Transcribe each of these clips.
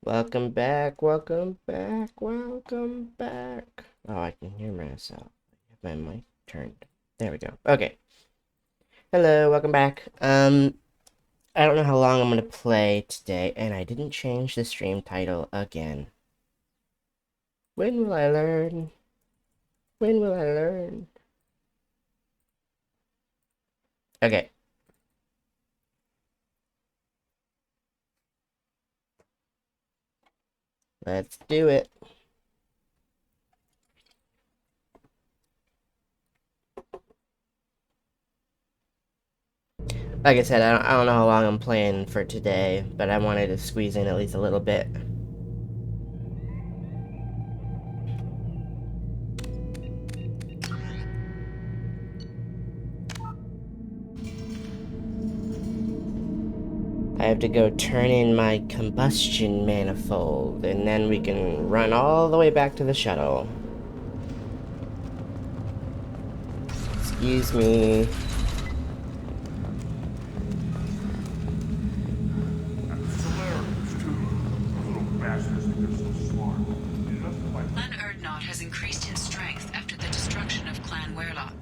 Welcome back, welcome back, welcome back. Oh, I can hear myself. My mic turned. There we go. Okay. Hello, welcome back. I don't know how long I'm gonna play today, and I didn't change the stream title again. When will I learn? When will I learn? Okay. Let's do it. Like I said, I don't know how long I'm playing for today, but I wanted to squeeze in at least a little bit. I have to go turn in my combustion manifold, and then we can run all the way back to the shuttle. Excuse me. Clan Urdnot has increased in strength after the destruction of Clan Werlock.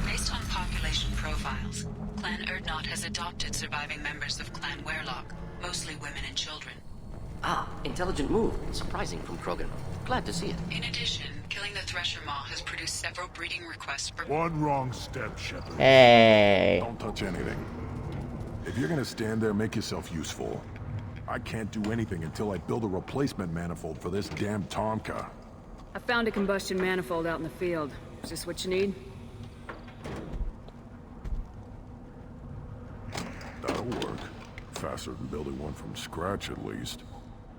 Based on population profiles, Clan Urdnot has adopted surviving members of Clan Werlock, mostly women and children. Ah, intelligent move. Surprising from Krogan. Glad to see it. In addition, killing the Thresher Maw has produced several breeding requests for... One wrong step, Shepard. Hey. Don't touch anything. If you're gonna stand there, make yourself useful. I can't do anything until I build a replacement manifold for this damn Tomka. I found a combustion manifold out in the field. Is this what you need? That'll work. Faster than building one from scratch, at least.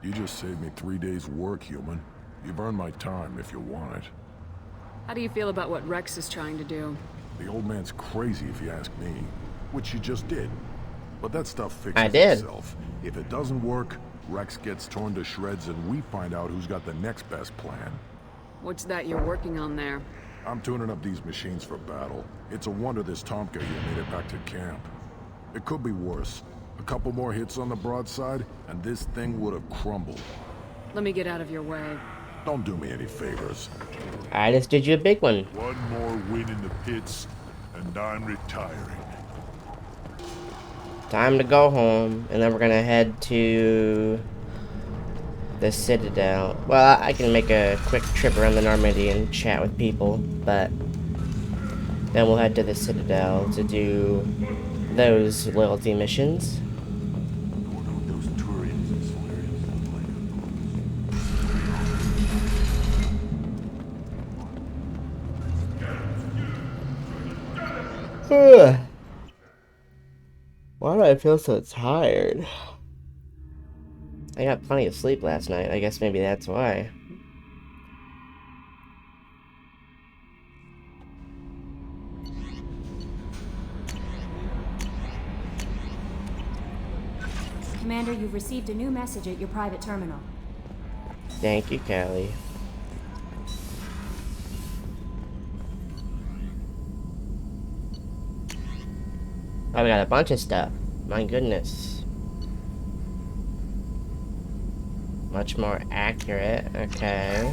You just saved me 3 days' work, human. You've earned my time if you want it. How do you feel about what Rex is trying to do? The old man's crazy if you ask me. Which you just did. But that stuff fixes I did. itself. If it doesn't work, Rex gets torn to shreds and we find out who's got the next best plan. What's that you're working on there? I'm tuning up these machines for battle. It's a wonder this Tomka here made it back to camp. It could be worse. A couple more hits on the broadside, and this thing would have crumbled. Let me get out of your way. Don't do me any favors. I just did you a big one. One more win in the pits, and I'm retiring. Time to go home, and then we're gonna head to the Citadel. Well, I can make a quick trip around the Normandy and chat with people, but then we'll head to the Citadel to do those loyalty missions. Why do I feel so tired? I got plenty of sleep last night. I guess maybe that's why. Commander, you've received a new message at your private terminal. Thank you, Callie. Oh, we got a bunch of stuff. My goodness. Much more accurate. Okay.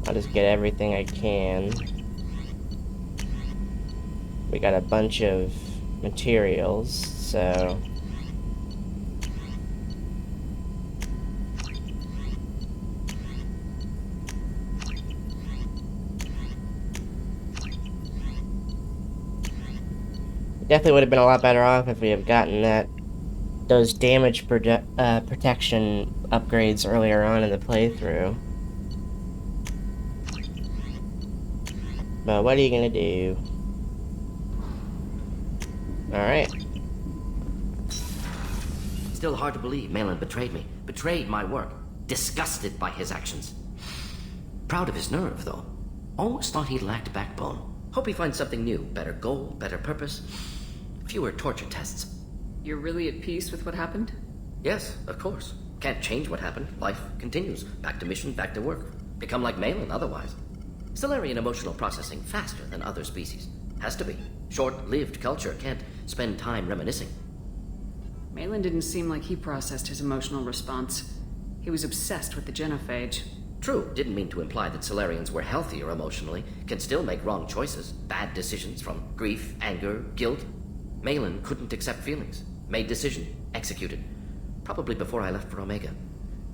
I'll just get everything I can. We got a bunch of materials, so... Definitely would have been a lot better off if we had gotten those damage protection upgrades earlier on in the playthrough. But what are you gonna do? Alright. Still hard to believe Malin betrayed me. Betrayed my work. Disgusted by his actions. Proud of his nerve, though. Almost thought he lacked backbone. Hope he finds something new. Better goal, better purpose. Fewer torture tests. You're really at peace with what happened? Yes, of course. Can't change what happened. Life continues. Back to mission, back to work. Become like Malin otherwise. Salarian emotional processing faster than other species. Has to be. Short-lived culture can't spend time reminiscing. Malin didn't seem like he processed his emotional response. He was obsessed with the genophage. True, didn't mean to imply that Salarians were healthier emotionally, can still make wrong choices, bad decisions from grief, anger, guilt. Malin couldn't accept feelings. Made decision, executed. Probably before I left for Omega.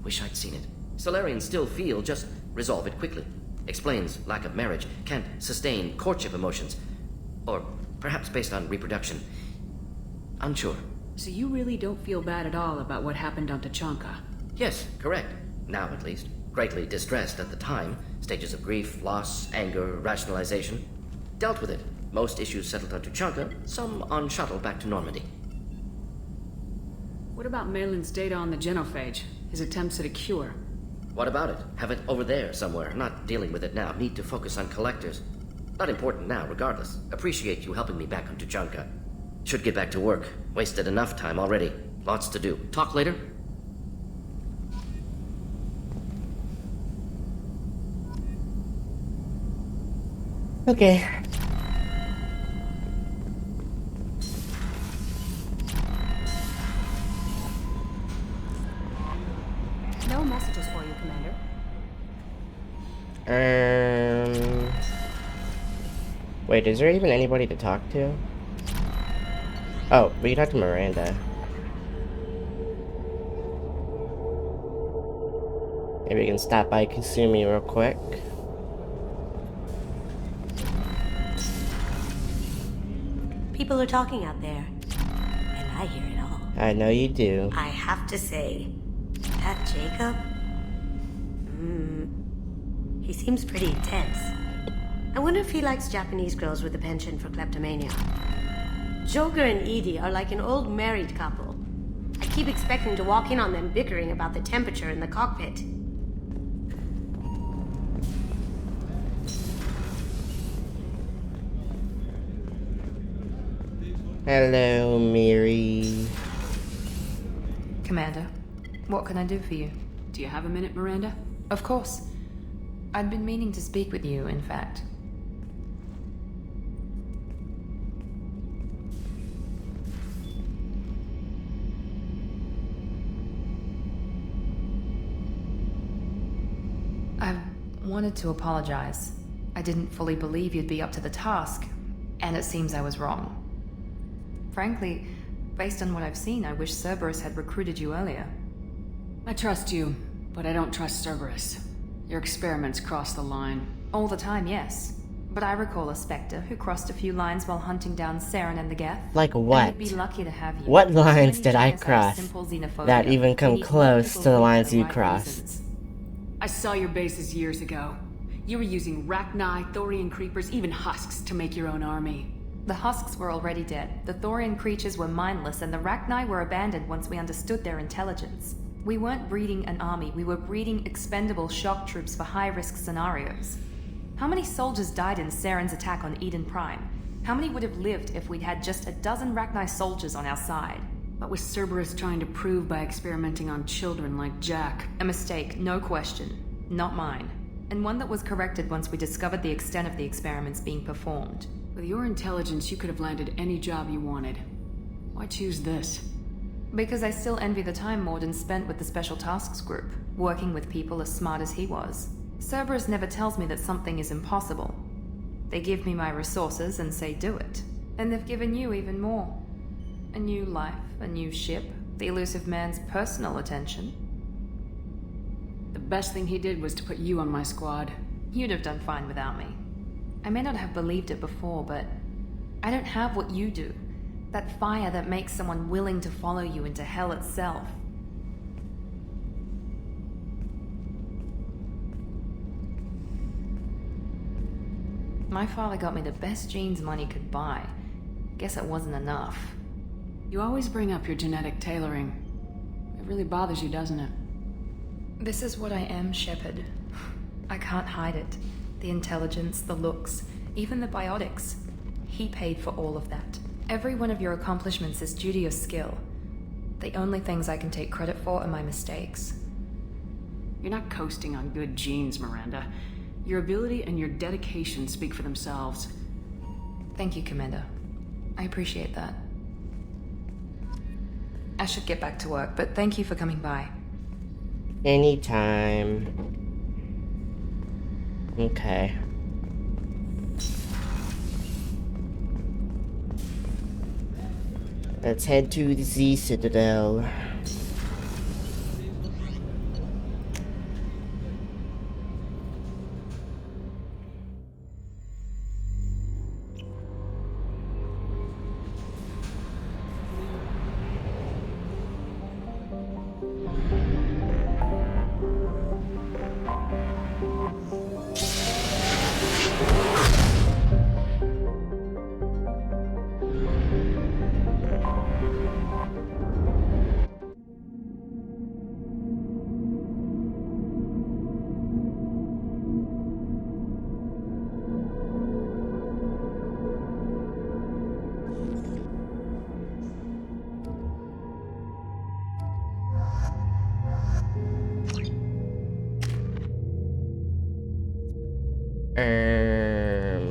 Wish I'd seen it. Salarians still feel, just resolve it quickly. Explains lack of marriage, can't sustain courtship emotions. Or perhaps based on reproduction. Unsure. So you really don't feel bad at all about what happened on Tuchanka? Yes, correct. Now at least. Greatly distressed at the time. Stages of grief, loss, anger, rationalization. Dealt with it. Most issues settled on Tuchanka, some on shuttle back to Normandy. What about Malin's data on the genophage? His attempts at a cure? What about it? Have it over there somewhere. Not dealing with it now. Need to focus on collectors. Not important now, regardless. Appreciate you helping me back on Tuchanka. Should get back to work. Wasted enough time already. Lots to do. Talk later? Okay. No messages for you, Commander. Wait, is there even anybody to talk to? Oh, we can talk to Miranda. Maybe we can stop by Kasumi real quick. People are talking out there, and I hear it all. I know you do. I have to say, that Jacob? He seems pretty intense. I wonder if he likes Japanese girls with a penchant for kleptomania. Joker and Edie are like an old married couple. I keep expecting to walk in on them bickering about the temperature in the cockpit. Hello, Miri. Commander, what can I do for you? Do you have a minute, Miranda? Of course. I'd been meaning to speak with you, in fact. I wanted to apologize. I didn't fully believe you'd be up to the task, and it seems I was wrong. Frankly, based on what I've seen, I wish Cerberus had recruited you earlier. I trust you, but I don't trust Cerberus. Your experiments cross the line. All the time, yes. But I recall a Spectre who crossed a few lines while hunting down Saren and the Geth. Like And what? we'd be lucky to have you. What So lines many did I Janus have cross simple xenophobia. that even come We need close people to the with lines the you right crossed? reasons. I saw your bases years ago. You were using Rachni, Thorian creepers, even husks to make your own army. The husks were already dead. The Thorian creatures were mindless, and the Rachni were abandoned once we understood their intelligence. We weren't breeding an army, we were breeding expendable shock troops for high-risk scenarios. How many soldiers died in Saren's attack on Eden Prime? How many would have lived if we'd had just a dozen Rachni soldiers on our side? What was Cerberus trying to prove by experimenting on children like Jack? A mistake, no question. Not mine. And one that was corrected once we discovered the extent of the experiments being performed. With your intelligence, you could have landed any job you wanted. Why choose this? Because I still envy the time Morden spent with the Special Tasks Group, working with people as smart as he was. Cerberus never tells me that something is impossible. They give me my resources and say do it. And they've given you even more. A new life, a new ship, the elusive man's personal attention. The best thing he did was to put you on my squad. You'd have done fine without me. I may not have believed it before, but I don't have what you do. That fire that makes someone willing to follow you into hell itself. My father got me the best genes money could buy. Guess it wasn't enough. You always bring up your genetic tailoring. It really bothers you, doesn't it? This is what I am, Shepard. I can't hide it. The intelligence, the looks, Even the biotics. He paid for all of that. Every one of your accomplishments is due to your skill. The only things I can take credit for are my mistakes. You're not coasting on good genes, Miranda. Your ability and your dedication speak for themselves. Thank you, Commander. I appreciate that. I should get back to work, but thank you for coming by. Anytime. Okay. Let's head to the Z Citadel.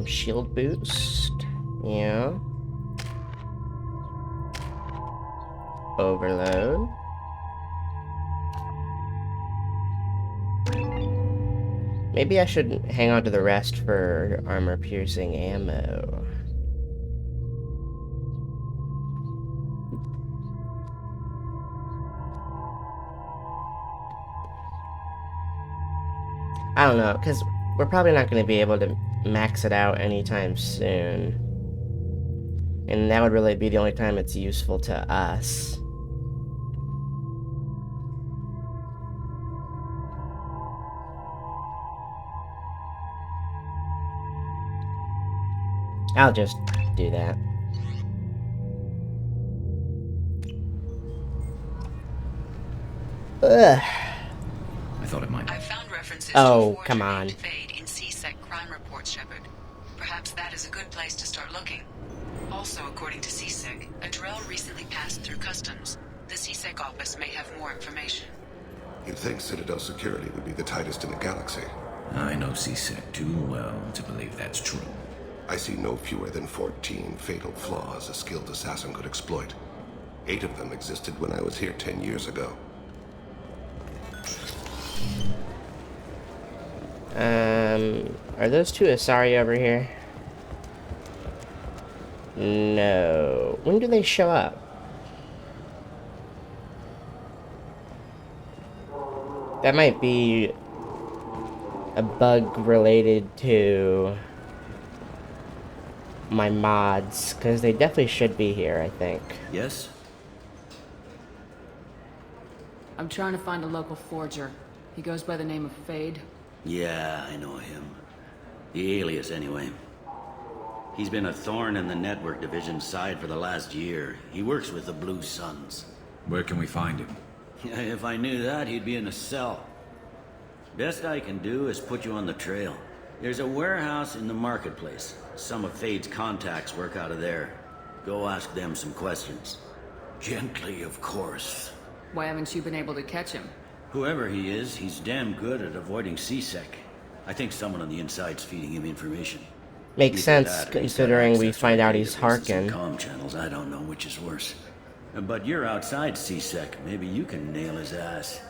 Shield boost. Yeah. Overload. Maybe I should hang on to the rest for armor-piercing ammo. I don't know, because we're probably not going to be able to max it out anytime soon. And that would really be the only time it's useful to us. I'll just do that. Ugh. I thought it might. I found references Oh, to come on. Fade in CSEC crime reports, Shepard. Perhaps that is a good place to start looking. Also, according to CSEC, a Drell recently passed through customs. The CSEC office may have more information. You'd think Citadel security would be the tightest in the galaxy. I know CSEC too well to believe that's true. I see no fewer than 14 fatal flaws a skilled assassin could exploit. 8 of them existed when I was here 10 years ago. Are those two Asari over here? No. When do they show up? That might be a bug related to my mods, because they definitely should be here, I think. Yes? I'm trying to find a local forger. He goes by the name of Fade. Yeah, I know him. The alias, anyway. He's been a thorn in the network division's side for the last year. He works with the Blue Suns. Where can we find him? If I knew that, he'd be in a cell. Best I can do is put you on the trail. There's a warehouse in the marketplace. Some of Fade's contacts work out of there. Go ask them some questions. Gently, of course. Why haven't you been able to catch him? Whoever he is, he's damn good at avoiding CSEC. I think someone on the inside's feeding him information. Makes sense, Either that, considering we access to find out he's databases and Harkin. comm channels. I don't know which is worse. But you're outside CSEC. Maybe you can nail his ass.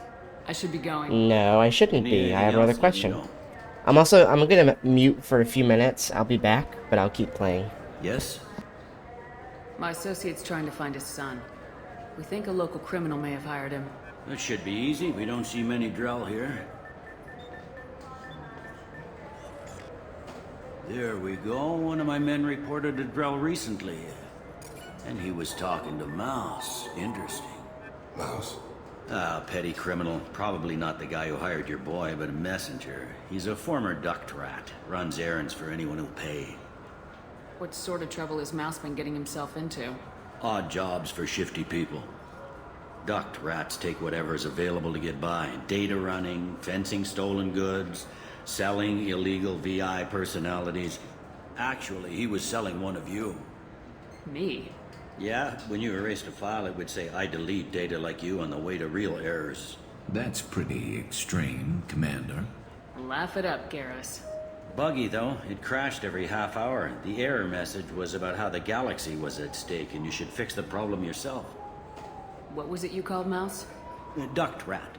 I should be going. No, I shouldn't Need be. I anything have another else, let me question. know. I'm gonna mute for a few minutes. I'll be back, but I'll keep playing. Yes? My associate's trying to find his son. We think a local criminal may have hired him. That should be easy. We don't see many Drell here. There we go. One of my men reported a Drell recently. And he was talking to Mouse. Interesting. Mouse? Ah, petty criminal. Probably not the guy who hired your boy, but a messenger. He's a former duct rat. Runs errands for anyone who'll pay. What sort of trouble has Mouse been getting himself into? Odd jobs for shifty people. Duct rats take whatever's available to get by. Data running, fencing stolen goods, selling illegal VI personalities. Actually, he was selling one of you. Me? Yeah, when you erased a file, it would say, I delete data like you on the way to real errors. That's pretty extreme, Commander. Laugh it up, Garrus. Buggy, though. It crashed every half hour. The error message was about how the galaxy was at stake, and you should fix the problem yourself. What was it you called Mouse? Duct rat.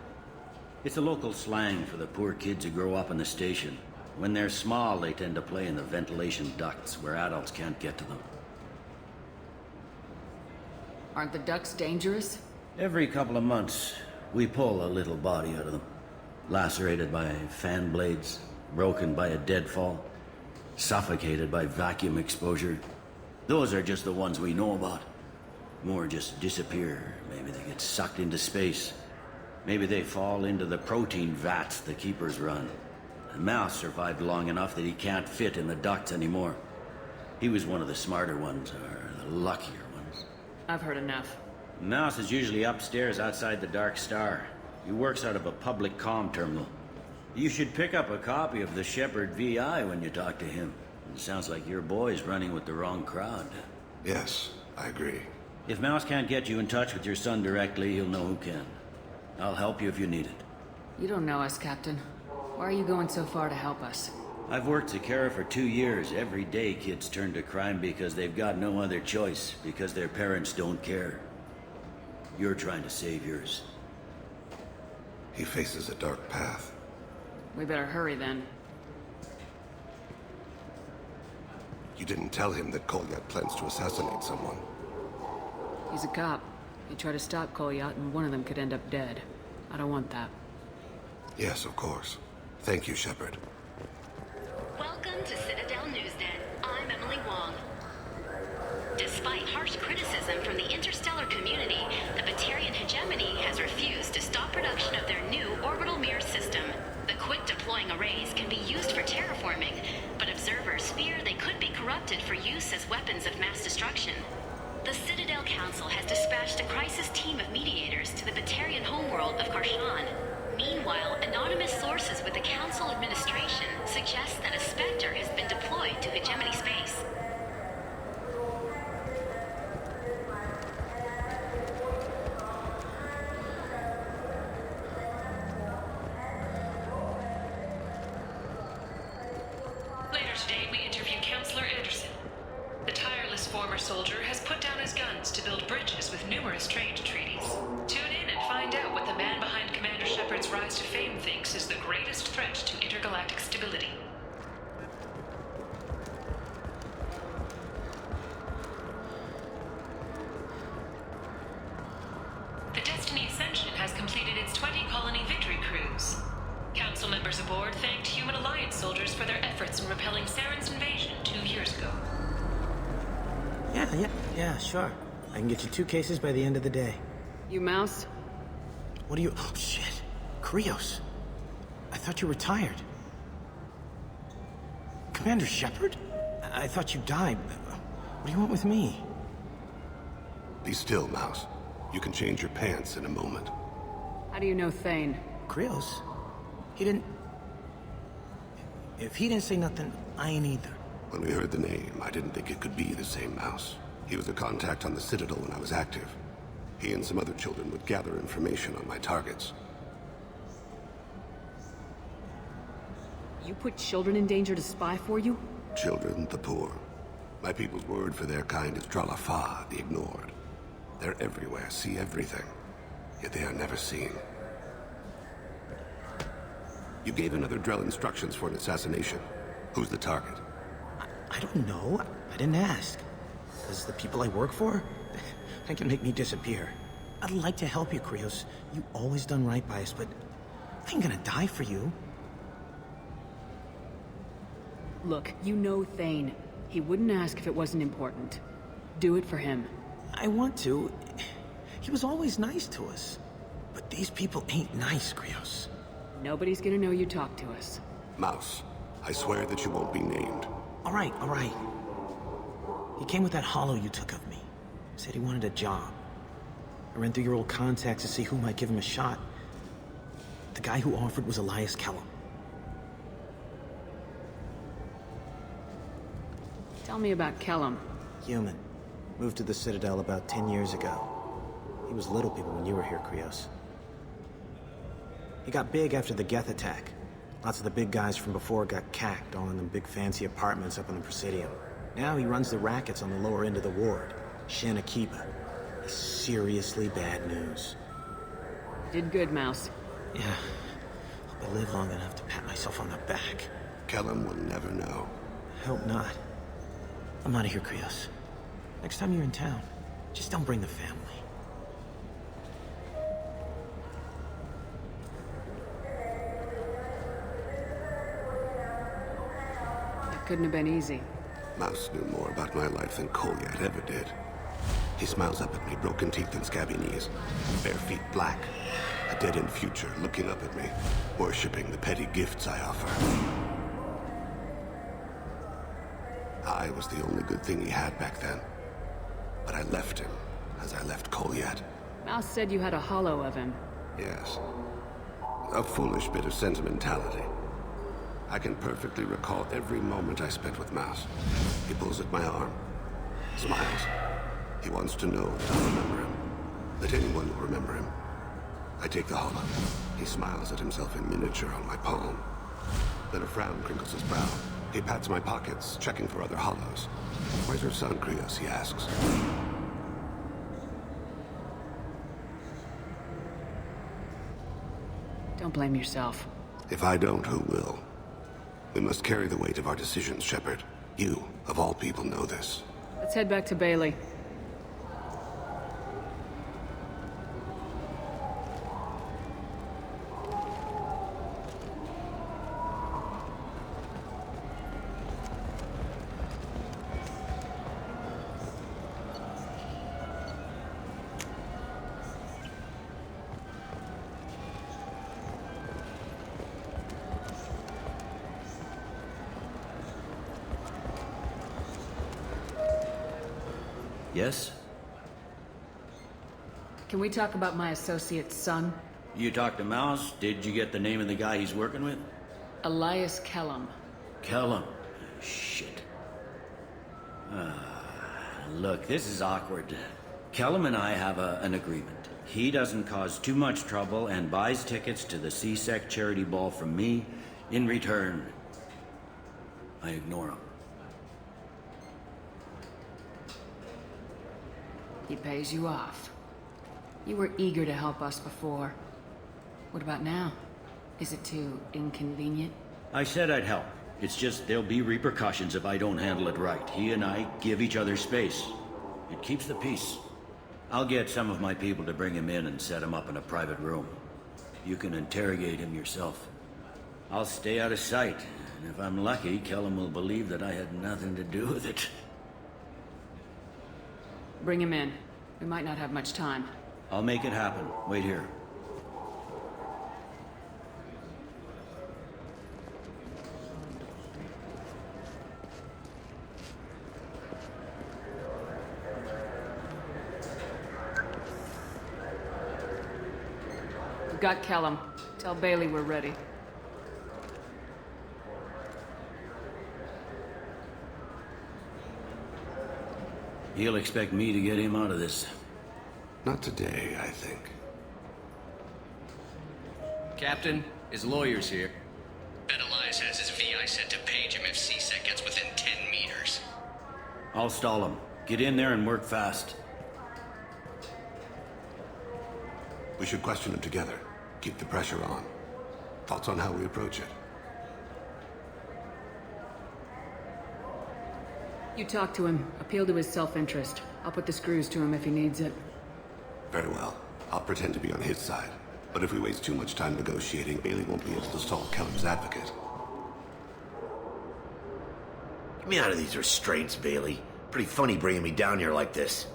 It's a local slang for the poor kids who grow up in the station. When they're small, they tend to play in the ventilation ducts where adults can't get to them. Aren't the ducks dangerous? Every couple of months, we pull a little body out of them. Lacerated by fan blades, broken by a deadfall, suffocated by vacuum exposure. Those are just the ones we know about. More just disappear. Maybe they get sucked into space. Maybe they fall into the protein vats the keepers run. And Mouse survived long enough that he can't fit in the ducts anymore. He was one of the smarter ones, or the luckier ones. I've heard enough. Mouse is usually upstairs outside the Dark Star. He works out of a public comm terminal. You should pick up a copy of the Shepard VI when you talk to him. It sounds like your boy's running with the wrong crowd. Yes, I agree. If Mouse can't get you in touch with your son directly, he'll know who can. I'll help you if you need it. You don't know us, Captain. Why are you going so far to help us? I've worked Zakera for 2 years. Every day kids turn to crime because they've got no other choice, because their parents don't care. You're trying to save yours. He faces a dark path. We better hurry then. You didn't tell him that Kolyat plans to assassinate someone. He's a cop. He tried to stop Kolyat, and one of them could end up dead. I don't want that. Yes, of course. Thank you, Shepard. Welcome to Citadel Newsnet. I'm Emily Wong. Despite harsh criticism from the interstellar community, the Batarian hegemony has refused to stop production of their new orbital mirror system. The quick-deploying arrays can be used for terraforming, but observers fear they could be corrupted for use as weapons of mass destruction. The Citadel Council has dispatched a crisis team of mediators to the Batarian homeworld of Karshan. Meanwhile, anonymous sources with the Council administration suggest that a Spectre has been deployed to hegemony space. Later today, we interview Counselor Anderson. The tireless former soldier has put down his guns to build bridges with numerous trade treaties. Tune in and find out what the man behind Commander Shepard's rise to fame thinks is the greatest threat to intergalactic stability. The Destiny Ascension has completed its 20-colony victory cruise. Council members aboard thanked Human Alliance soldiers for their efforts in repelling Saren's invasion 2 years ago. Yeah, sure. I can get you 2 cases by the end of the day. You Mouse? What are you... Oh, shit. Krios. I thought you retired. Commander Shepard? I thought you died. What do you want with me? Be still, Mouse. You can change your pants in a moment. How do you know Thane? Krios? He didn't... If he didn't say nothing, I ain't either. When we heard the name, I didn't think it could be the same Mouse. He was a contact on the Citadel when I was active. He and some other children would gather information on my targets. You put children in danger to spy for you? Children, the poor. My people's word for their kind is Dralafa, the ignored. They're everywhere, see everything. Yet they are never seen. You gave another Drell instructions for an assassination. Who's the target? I don't know. I didn't ask. Because the people I work for, they can make me disappear. I'd like to help you, Krios. You always done right by us, but I ain't gonna die for you. Look, you know Thane. He wouldn't ask if it wasn't important. Do it for him. I want to. He was always nice to us. But these people ain't nice, Krios. Nobody's gonna know you talked to us. Mouse, I swear that you won't be named. All right. He came with that hollow you took of me. Said he wanted a job. I ran through your old contacts to see who might give him a shot. The guy who offered was Elias Kellum. Tell me about Kellum. Human. Moved to the Citadel about 10 years ago. He was little people when you were here, Krios. He got big after the Geth attack. Lots of the big guys from before got cacked all in them big fancy apartments up in the Presidium. Now he runs the rackets on the lower end of the ward, Shin Akiba. He's seriously bad news. Did good, Mouse. Yeah. Hope I live long enough to pat myself on the back. Kellum will never know. Hope not. I'm out of here, Krios. Next time you're in town, just don't bring the family. That couldn't have been easy. Mouse knew more about my life than Kolyat ever did. He smiles up at me, broken teeth and scabby knees. Bare feet black. A dead-end future looking up at me, worshipping the petty gifts I offer. I was the only good thing he had back then. But I left him, as I left Kolyat. Mouse said you had a hollow of him. Yes. A foolish bit of sentimentality. I can perfectly recall every moment I spent with Mouse. He pulls at my arm, smiles. He wants to know that I'll remember him, that anyone will remember him. I take the hollow. He smiles at himself in miniature on my palm. Then a frown crinkles his brow. He pats my pockets, checking for other hollows. Where's your son, Krios? He asks. Don't blame yourself. If I don't, who will? We must carry the weight of our decisions, Shepard. You, of all people, know this. Let's head back to Bailey. Yes? Can we talk about my associate's son? You talked to Mouse? Did you get the name of the guy he's working with? Elias Kellum. Kellum. Shit. Look, this is awkward. Kellum and I have an agreement. He doesn't cause too much trouble and buys tickets to the C-Sec charity ball from me. In return, I ignore him. He pays you off. You were eager to help us before. What about now? Is it too inconvenient? I said I'd help. It's just there'll be repercussions if I don't handle it right. He and I give each other space. It keeps the peace. I'll get some of my people to bring him in and set him up in a private room. You can interrogate him yourself. I'll stay out of sight, and if I'm lucky, Kellum will believe that I had nothing to do with it. Bring him in. We might not have much time. I'll make it happen. Wait here. We've got Kellum. Tell Bailey we're ready. He'll expect me to get him out of this. Not today, I think. Captain, his lawyer's here. Bet Elias has his VI set to page him if C-Sec gets within 10 meters. I'll stall him. Get in there and work fast. We should question him together. Keep the pressure on. Thoughts on how we approach it? You talk to him. Appeal to his self-interest. I'll put the screws to him if he needs it. Very well. I'll pretend to be on his side. But if we waste too much time negotiating, Bailey won't be able to stall Kellum's advocate. Get me out of these restraints, Bailey. Pretty funny bringing me down here like this.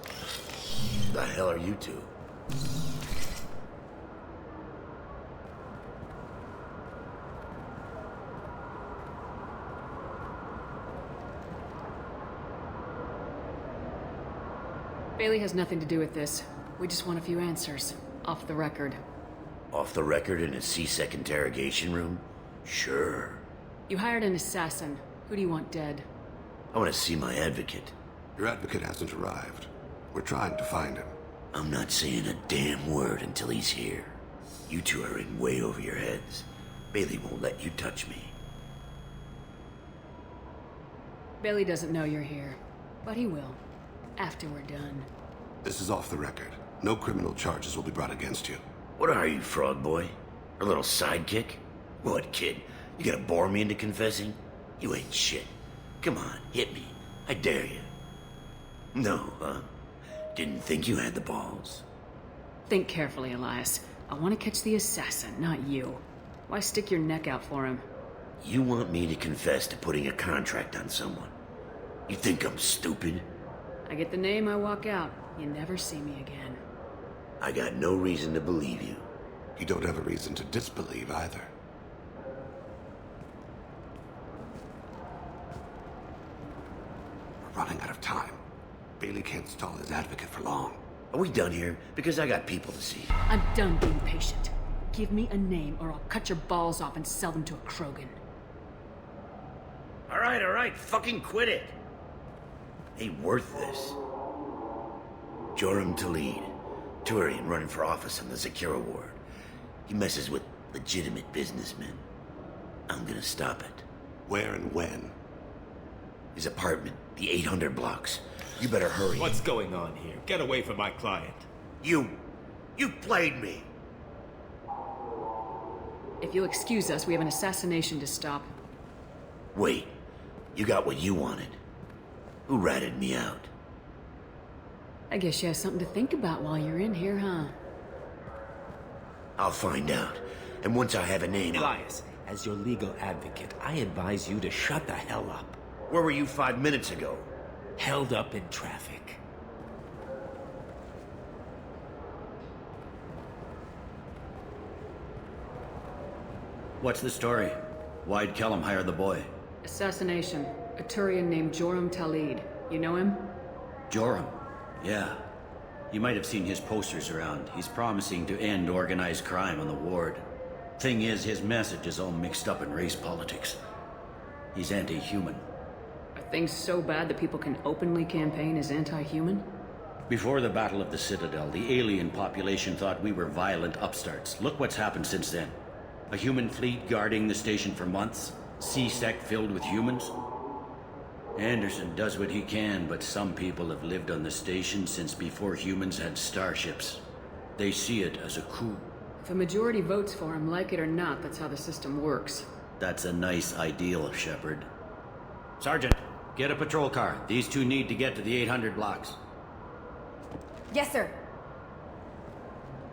Who the hell are you two? Bailey has nothing to do with this. We just want a few answers. Off the record. Off the record in a C-Sec interrogation room? Sure. You hired an assassin. Who do you want dead? I want to see my advocate. Your advocate hasn't arrived. We're trying to find him. I'm not saying a damn word until he's here. You two are in way over your heads. Bailey won't let you touch me. Bailey doesn't know you're here, but he will. After we're done. This is off the record. No criminal charges will be brought against you. What are you, frog boy? Her little sidekick? What, kid? You gonna bore me into confessing? You ain't shit. Come on, hit me. I dare you. No, huh? Didn't think you had the balls. Think carefully, Elias. I want to catch the assassin, not you. Why stick your neck out for him? You want me to confess to putting a contract on someone? You think I'm stupid? I get the name, I walk out. You never see me again. I got no reason to believe you. You don't have a reason to disbelieve either. We're running out of time. Bailey can't stall his advocate for long. Are we done here? Because I got people to see. I'm done being patient. Give me a name or I'll cut your balls off and sell them to a Krogan. All right, fucking quit it. Ain't worth this. Joram Talid, Turian running for office on the Zakira Ward. He messes with legitimate businessmen. I'm gonna stop it. Where and when? His apartment, the 800 blocks. You better hurry. What's going on here? Get away from my client. You played me. If you'll excuse us, we have an assassination to stop. Wait, you got what you wanted. Who ratted me out? I guess you have something to think about while you're in here, huh? I'll find out. And once I have a name... Elias, as your legal advocate, I advise you to shut the hell up. Where were you 5 minutes ago? Held up in traffic. What's the story? Why'd Kellum hire the boy? Assassination. A Turian named Joram Talid. You know him? Joram? Yeah. You might have seen his posters around. He's promising to end organized crime on the ward. Thing is, his message is all mixed up in race politics. He's anti-human. Are things so bad that people can openly campaign as anti-human? Before the Battle of the Citadel, the alien population thought we were violent upstarts. Look what's happened since then. A human fleet guarding the station for months. C-Sec filled with humans. Anderson does what he can, but some people have lived on the station since before humans had starships. They see it as a coup. If a majority votes for him, like it or not, that's how the system works. That's a nice ideal, Shepard. Sergeant, get a patrol car. These two need to get to the 800 blocks. Yes, sir.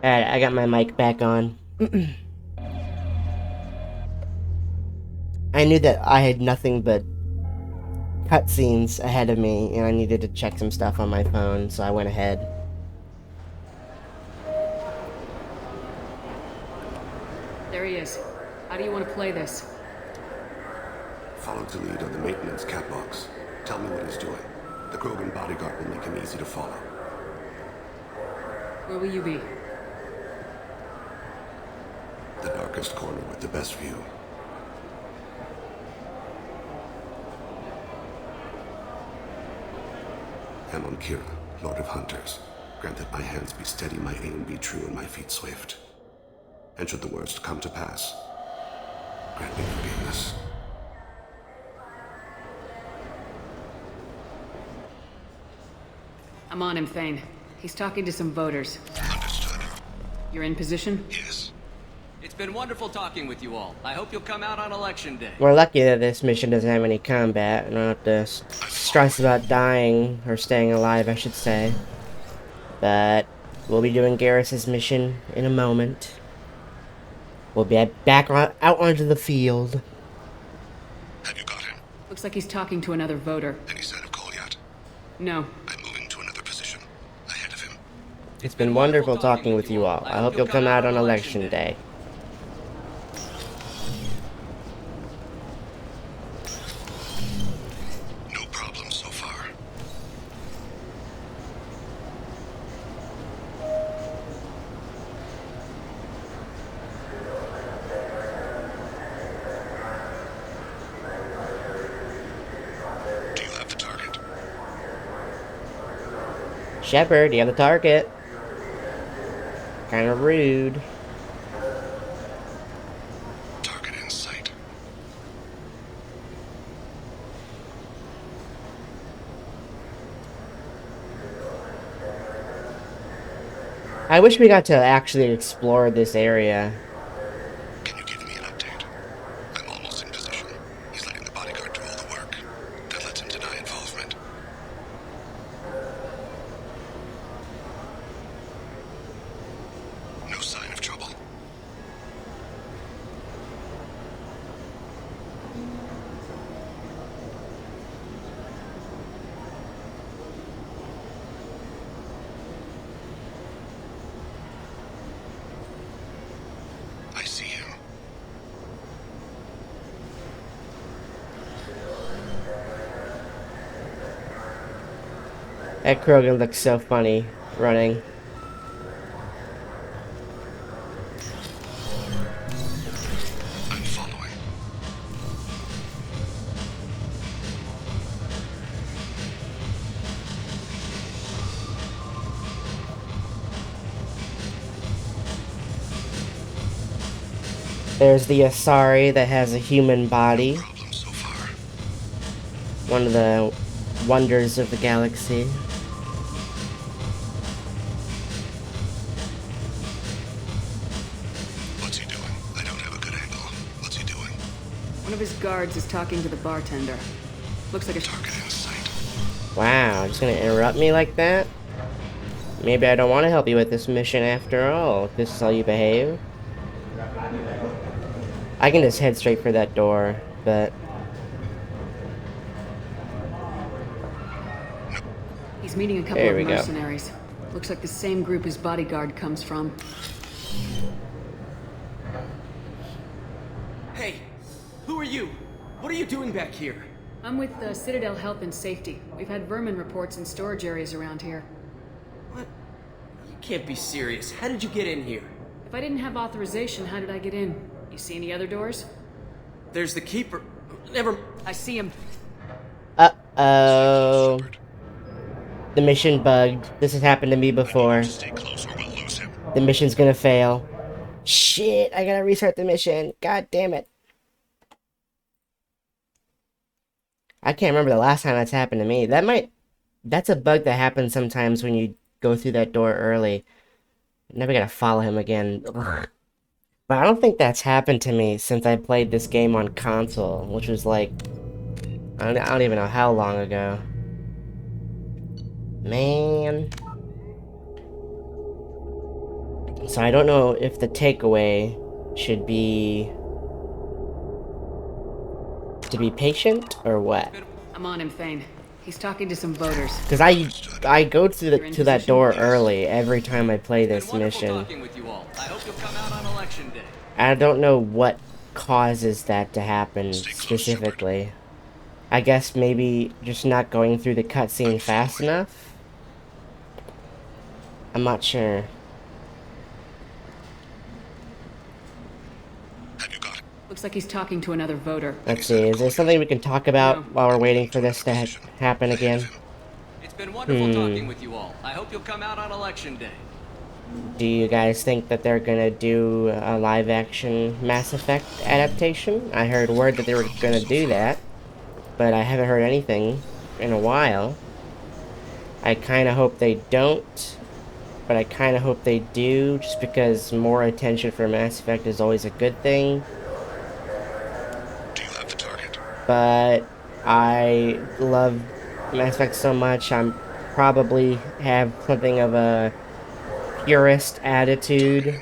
Alright, I got my mic back on. I knew that I had nothing but cutscenes ahead of me, and I needed to check some stuff on my phone, so I went ahead. There he is. How do you want to play this? Follow the lead on the maintenance catwalks. Tell me what he's doing. The Krogan bodyguard will make him easy to follow. Where will you be? The darkest corner with the best view. Amon Kira, Lord of Hunters. Grant that my hands be steady, my aim be true, and my feet swift. And should the worst come to pass, grant me forgiveness. I'm on him, Thane. He's talking to some voters. Understood. You're in position? Yes. It's been wonderful talking with you all. I hope you'll come out on election day. We're lucky that this mission doesn't have any combat. I don't have to stress about dying, or staying alive, I should say. But we'll be doing Garrus's mission in a moment. We'll be back out onto the field. Have you got him? Looks like he's talking to another voter. Any sign of call yet? No. I'm moving to another position. Ahead of him. It's been wonderful talking with you all. I hope you'll come out on election day. No problem so far. Do you have the Shepard, you have the target. Kind of rude. Target in sight. I wish we got to actually explore this area. Can you give me an update? I'm almost in position. He's letting the bodyguard do all the work. That lets him deny involvement. No sign of trouble. I see him. That Krogan looks so funny running. I'm following. There's the Asari that has a human body. Problem so far. One of the wonders of the galaxy. What's he doing? I don't have a good angle. What's he doing? One of his guards is talking to the bartender. Looks like a Target in sight. Wow, just gonna interrupt me like that? Maybe I don't want to help you with this mission after all, if this is how you behave. I can just head straight for that door, but... He's meeting a couple There of we go. mercenaries. Looks like the same group his bodyguard comes from. Hey, who are you? What are you doing back here? I'm with Citadel Health and Safety. We've had vermin reports in storage areas around here. What? You can't be serious. How did you get in here? If I didn't have authorization, how did I get in? You see any other doors? There's the Keeper. Never... I see him. Uh-oh. The mission bugged. This has happened to me before. Stay close or we'll lose him. The mission's gonna fail. Shit, I gotta restart the mission. God damn it. I can't remember the last time that's happened to me. That's a bug that happens sometimes when you go through that door early. Never gotta follow him again. Ugh. But I don't think that's happened to me since I played this game on console, which was like, I don't even know how long ago. Man. So I don't know if the takeaway should be to be patient or what. I'm on him, Thane. He's talking to some voters. Because I go to that door early every time I play this mission. I hope you'll come out on election day. I don't know what causes that to happen specifically. I guess maybe just not going through the cutscene fast enough? I'm not sure. Looks like he's talking to another voter. Let's see, is there something we can talk about while we're waiting for this to happen again? It's been wonderful talking with you all. I hope you'll come out on election day. Do you guys think that they're gonna do a live-action Mass Effect adaptation? I heard word that they were gonna do that, but I haven't heard anything in a while. I kinda hope they don't, but I kinda hope they do, just because more attention for Mass Effect is always a good thing. Do you have the target? But I love Mass Effect so much, I'm probably have something of a purist attitude,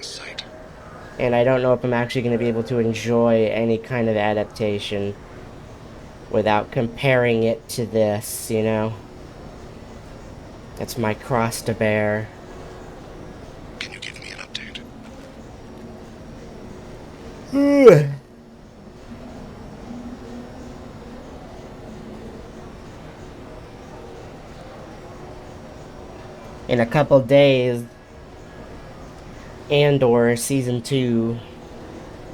and I don't know if I'm actually going to be able to enjoy any kind of adaptation without comparing it to this, you know? That's my cross to bear. Can you give me an update? In a couple days, Andor Season 2.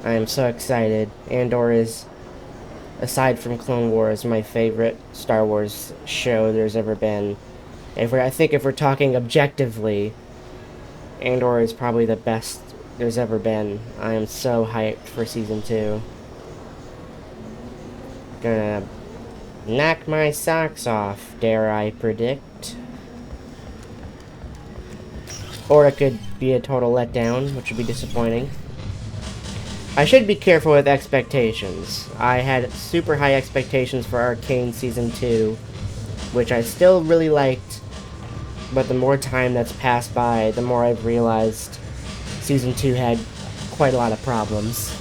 I am so excited. Andor is, aside from Clone Wars, my favorite Star Wars show there's ever been. I think if we're talking objectively, Andor is probably the best there's ever been. I am so hyped for season 2. Gonna knock my socks off, dare I predict. Or it could be a total letdown, which would be disappointing. I should be careful with expectations. I had super high expectations for Arcane Season 2, which I still really liked, but the more time that's passed by, the more I've realized Season 2 had quite a lot of problems.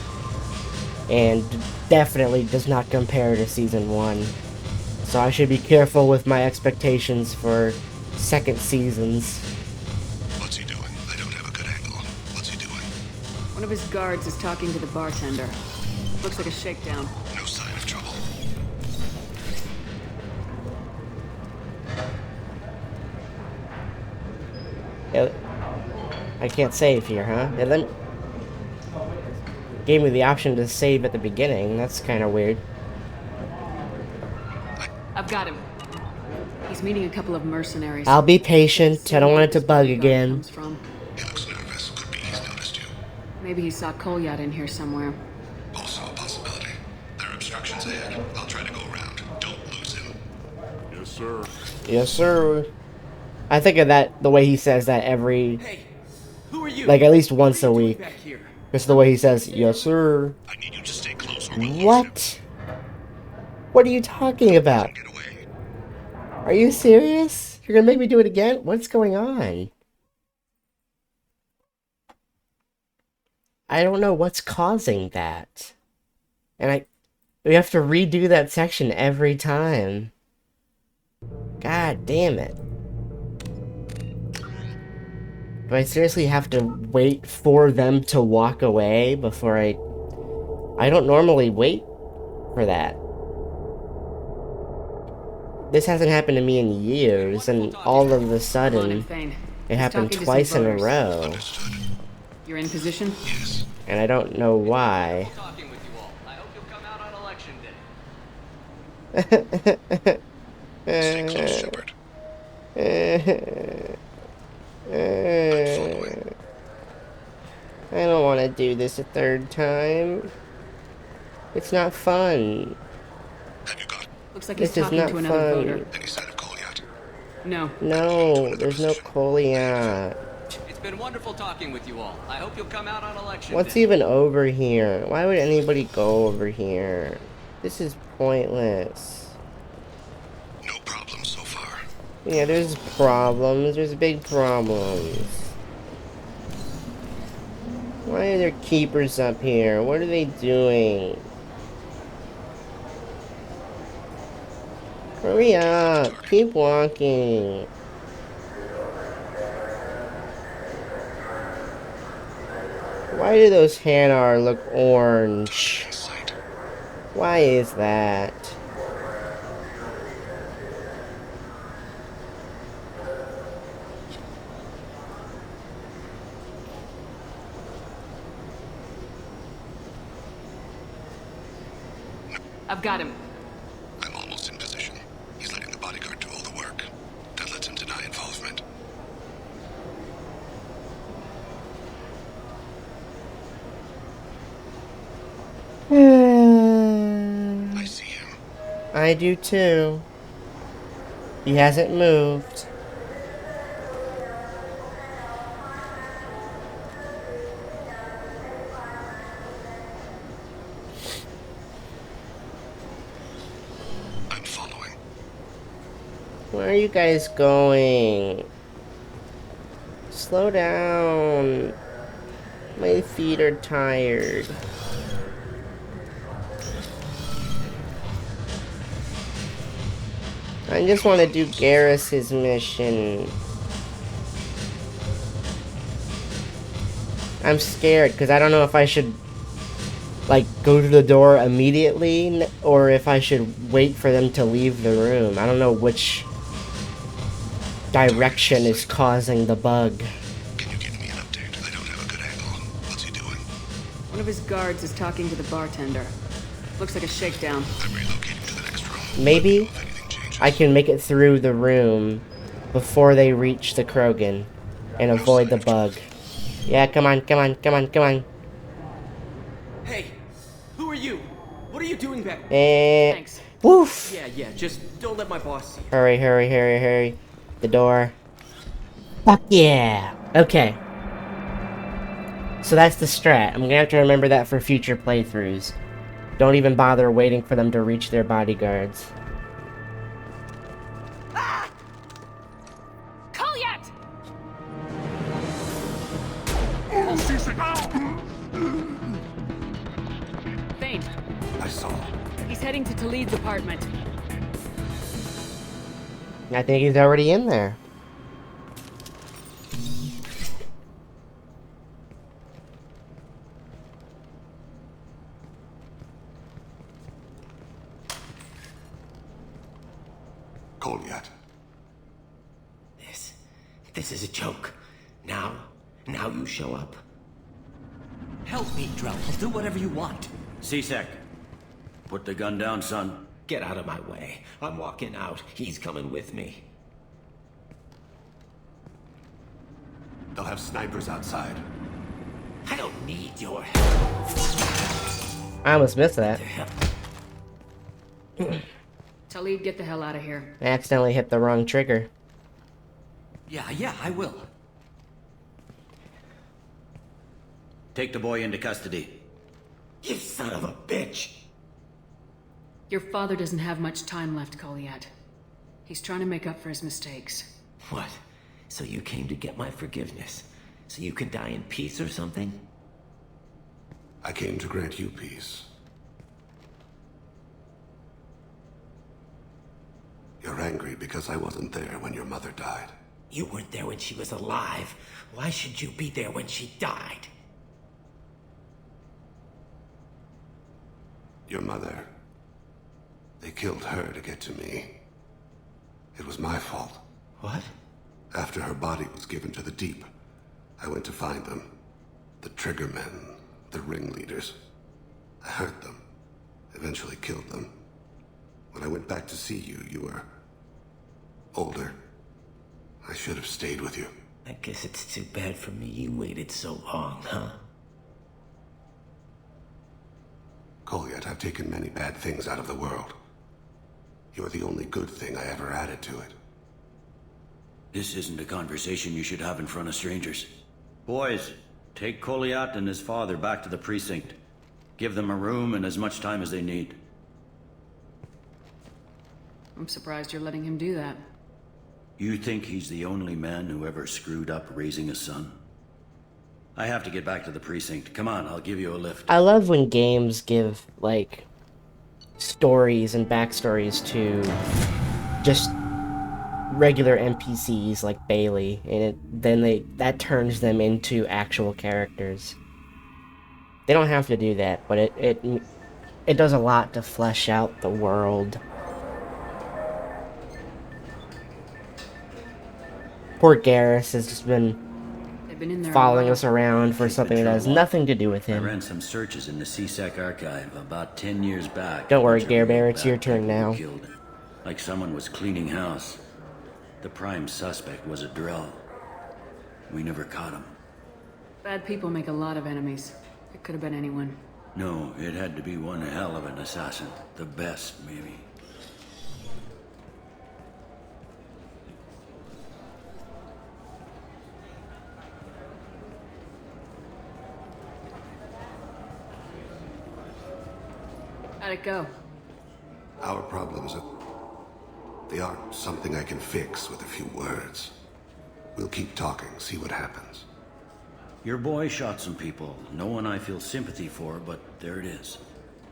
And definitely does not compare to Season 1. So I should be careful with my expectations for second seasons. What's he doing? I don't have a good angle. What's he doing? One of his guards is talking to the bartender. Looks like a shakedown. No sign of trouble. I can't save here, huh? And then gave me the option to save at the beginning. That's kind of weird. I've got him. He's meeting a couple of mercenaries. I'll be patient. I don't want it to bug again. He looks nervous. Could be he's noticed you. Maybe he saw Kolyat in here somewhere. Also a possibility. There are obstructions ahead. I'll try to go around. Don't lose him. Yes, sir. Yes, sir. I think of that, the way he says that every... Hey, who are you? Like, at least once a week. Back here. Just the way he says, yes, sir. I need you to stay close or we'll lose him. What? What are you talking about? Are you serious? You're gonna make me do it again? What's going on? I don't know what's causing that. And we have to redo that section every time. God damn it. Do I seriously have to wait for them to walk away before I don't normally wait for that. This hasn't happened to me in years, and all of a sudden, it happened twice in a row. You're in position? Yes. And I don't know why. Stay close, Shepard. I don't want to do this a third time. It's not fun. Looks like he's This is talking not to another voter. fun. Any sign of Kolyat? No. No, there's no Kolyat. It's been wonderful talking with you all. I hope you'll come out on election What's day. even over here? Why would anybody go over here? This is pointless. No problems so far. Yeah, there's problems. There's big problems. Why are there keepers up here? What are they doing? Hurry up. Keep walking. Why do those Hanar look orange? Why is that? I've got him. I'm almost in position. He's letting the bodyguard do all the work. That lets him deny involvement. I see him. I do too. He hasn't moved. I'm following. Where are you guys going? Slow down. My feet are tired. I just want to do Garrus's mission. I'm scared because I don't know if I should like go to the door immediately or if I should wait for them to leave the room. I don't know which direction is causing the bug. Can you give me an update? I don't have a good angle. What's he doing? One of his guards is talking to the bartender. Looks like a shakedown. I'm relocating to the next room. Maybe I can make it through the room before they reach the Krogan and avoid the bug. Yeah, come on, come on, come on, come on. Hey, who are you? What are you doing back? Thanks. Woof. Yeah, just don't let my boss see you. Hurry, hurry, hurry, hurry. The door. Fuck yeah. Okay. So that's the strat. I'm gonna have to remember that for future playthroughs. Don't even bother waiting for them to reach their bodyguards. Kolyat! Thane. I saw. He's heading to Talid's apartment. I think he's already in there. Kolyat. This is a joke. Now you show up. Help me, Drell. I'll do whatever you want. C-Sec, put the gun down, son. Get out of my way. I'm walking out. He's coming with me. They'll have snipers outside. I don't need your help. I almost missed that. Talid, get the hell out of here. I accidentally hit the wrong trigger. Yeah, I will. Take the boy into custody. You son of a bitch! Your father doesn't have much time left, Kolyat. He's trying to make up for his mistakes. What? So you came to get my forgiveness? So you can die in peace or something? I came to grant you peace. You're angry because I wasn't there when your mother died. You weren't there when she was alive. Why should you be there when she died? Your mother. They killed her to get to me. It was my fault. What? After her body was given to the Deep, I went to find them. The Triggermen, the ringleaders. I hurt them. Eventually killed them. When I went back to see you, you were older. I should have stayed with you. I guess it's too bad for me you waited so long, huh? Kolyat, I've taken many bad things out of the world. You're the only good thing I ever added to it. This isn't a conversation you should have in front of strangers. Boys, take Kolyat and his father back to the precinct. Give them a room and as much time as they need. I'm surprised you're letting him do that. You think he's the only man who ever screwed up raising a son? I have to get back to the precinct. Come on, I'll give you a lift. I love when games give, like, stories and backstories to just regular NPCs like Bailey, and that turns them into actual characters. They don't have to do that, but it does a lot to flesh out the world. Poor Garrus has just been in there following us around for something that has nothing to do with I him. ran some searches in the C-Sec archive about 10 years back. Don't worry, Gare Bear, it's your turn now. Killed, like someone was cleaning house. The prime suspect was a Drell. We never caught him. Bad people make a lot of enemies. It could have been anyone. No, it had to be one hell of an assassin. The best, maybe. How'd it go? Our problems they aren't something I can fix with a few words. We'll keep talking, see what happens. Your boy shot some people. No one I feel sympathy for, but there it is.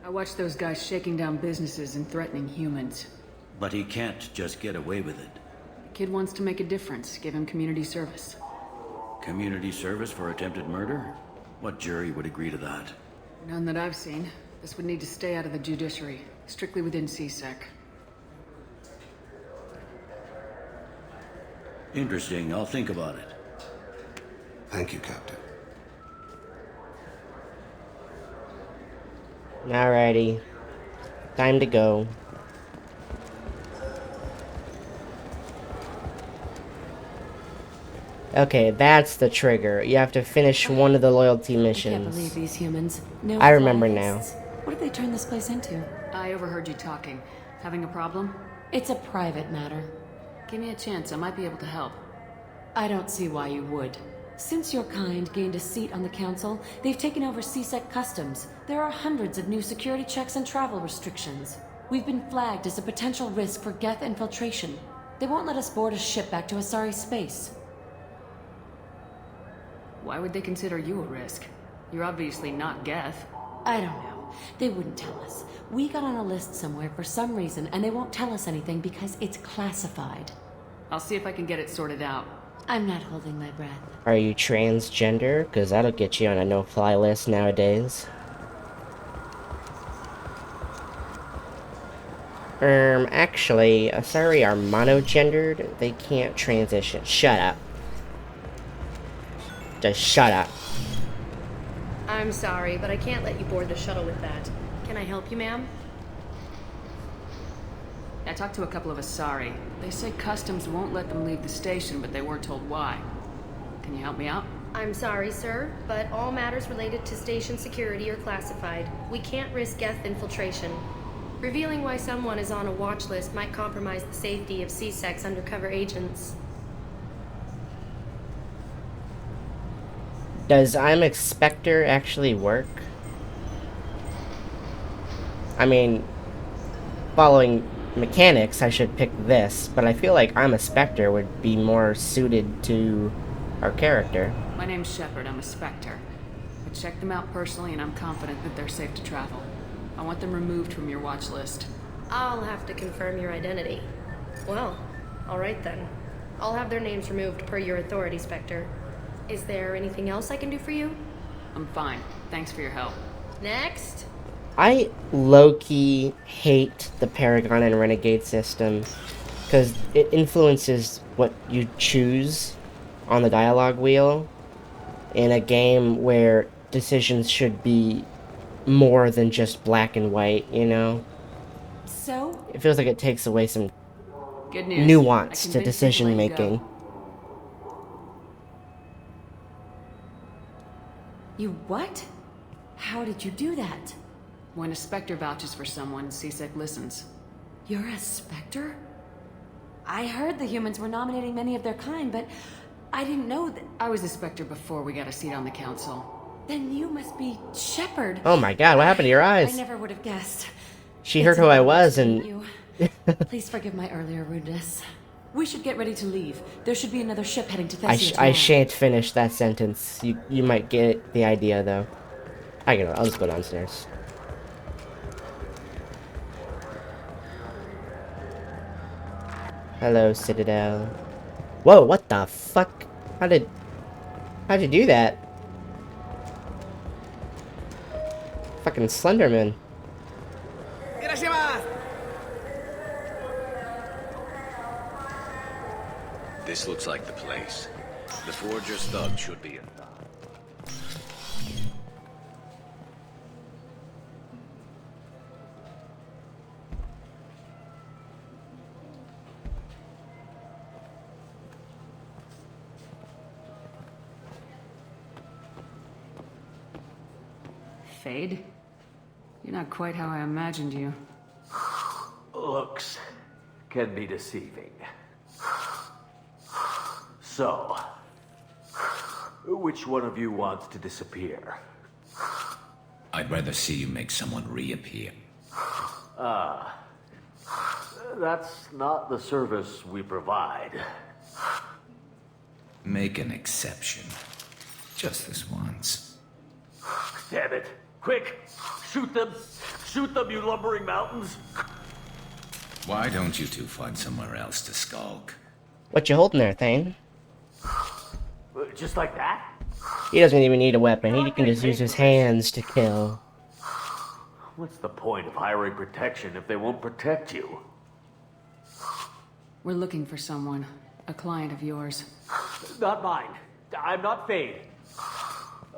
I watched those guys shaking down businesses and threatening humans. But he can't just get away with it. The kid wants to make a difference. Give him community service. Community service for attempted murder? What jury would agree to that? None that I've seen. This would need to stay out of the judiciary. Strictly within C-Sec. Interesting. I'll think about it. Thank you, Captain. Alrighty. Time to go. Okay, that's the trigger. You have to finish one of the loyalty I can't missions. believe these humans. No I remember fly now. lists. What have they turned this place into? I overheard you talking. Having a problem? It's a private matter. Give me a chance, I might be able to help. I don't see why you would. Since your kind gained a seat on the council, they've taken over CSEC customs. There are hundreds of new security checks and travel restrictions. We've been flagged as a potential risk for Geth infiltration. They won't let us board a ship back to Asari space. Why would they consider you a risk? You're obviously not Geth. I don't know. They wouldn't tell us. We got on a list somewhere for some reason, and they won't tell us anything because it's classified. I'll see if I can get it sorted out. I'm not holding my breath. Are you transgender? Because that'll get you on a no-fly list nowadays. Actually, Asari are monogendered. They can't transition. Shut up. Just shut up. I'm sorry, but I can't let you board the shuttle with that. Can I help you, ma'am? I talked to a couple of Asari. They say customs won't let them leave the station, but they weren't told why. Can you help me out? I'm sorry, sir, but all matters related to station security are classified. We can't risk Geth infiltration. Revealing why someone is on a watch list might compromise the safety of CSEC's undercover agents. Does I'm a Spectre actually work? I mean, following mechanics, I should pick this, but I feel like I'm a Spectre would be more suited to our character. My name's Shepard. I'm a Spectre. I checked them out personally, and I'm confident that they're safe to travel. I want them removed from your watch list. I'll have to confirm your identity. Well, alright then. I'll have their names removed per your authority, Spectre. Is there anything else I can do for you? I'm fine. Thanks for your help. Next? I low-key hate the Paragon and Renegade system because it influences what you choose on the dialogue wheel in a game where decisions should be more than just black and white, you know? So? It feels like it takes away some Good news. nuance I to convinced them to let decision you making. go. You what? How did you do that? When a Spectre vouches for someone, CSEC listens. You're a Spectre? I heard the humans were nominating many of their kind, but I didn't know that... I was a Spectre before we got a seat on the council. Then you must be Shepard. Oh my god, what happened to your eyes? I never would have guessed. She heard who I was and... You. Please forgive my earlier rudeness. We should get ready to leave. There should be another ship heading to I Thessia shan't finish that sentence. You might get the idea, though. I'll just go downstairs. Hello, Citadel. Whoa, what the fuck? How'd you do that? Fucking Slenderman. This looks like the place. The Forger's thug should be in. Fade? You're not quite how I imagined you. Looks can be deceiving. So, which one of you wants to disappear? I'd rather see you make someone reappear. That's not the service we provide. Make an exception. Just this once. Damn it. Quick! Shoot them! Shoot them, you lumbering mountains! Why don't you two find somewhere else to skulk? What you holding there, Thane? Just like that? He doesn't even need a weapon. He can just use his hands to kill. What's the point of hiring protection if they won't protect you? We're looking for someone. A client of yours. Not mine. I'm not Fade.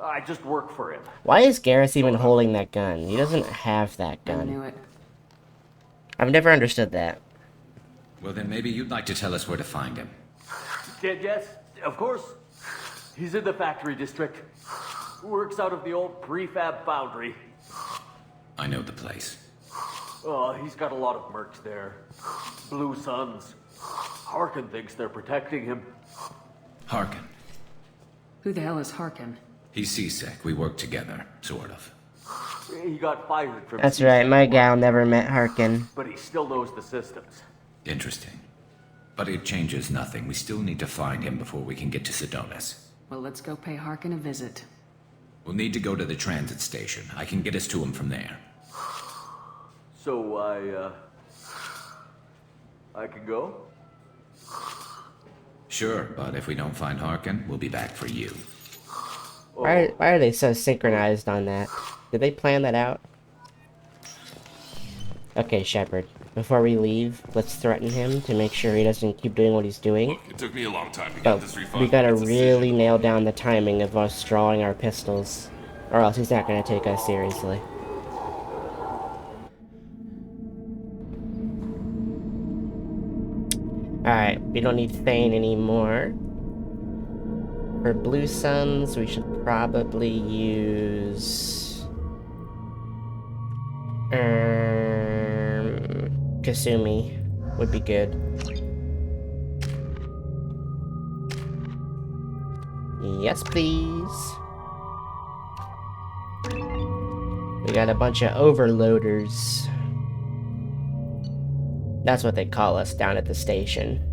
I just work for him. Why is Garrus even holding that gun? He doesn't have that I gun. knew it. I've never understood that. Well, then maybe you'd like to tell us where to find him. Yes? Of course. He's in the factory district. Works out of the old prefab foundry. I know the place. Oh, he's got a lot of mercs there. Blue Suns. Harkin thinks they're protecting him. Harkin. Who the hell is Harkin? He's C-Sec. We work together, sort of. He got fired from That's right, my gal never met Harkin. But he still knows the systems. Interesting. But it changes nothing. We still need to find him before we can get to Sedonis. Well, let's go pay Harkin a visit. We'll need to go to the transit station. I can get us to him from there. So I can go? Sure, but if we don't find Harkin, we'll be back for you. Why are they so synchronized on that? Did they plan that out? Okay, Shepard. Before we leave, let's threaten him to make sure he doesn't keep doing what he's doing. Look, it took me a long time to get But this refund. we gotta It's a really nail down the timing of us drawing our pistols, or else he's not gonna take us seriously. Alright, we don't need Thane anymore. For Blue Suns, we should probably use... Kasumi would be good. Yes, please. We got a bunch of overloaders. That's what they call us down at the station.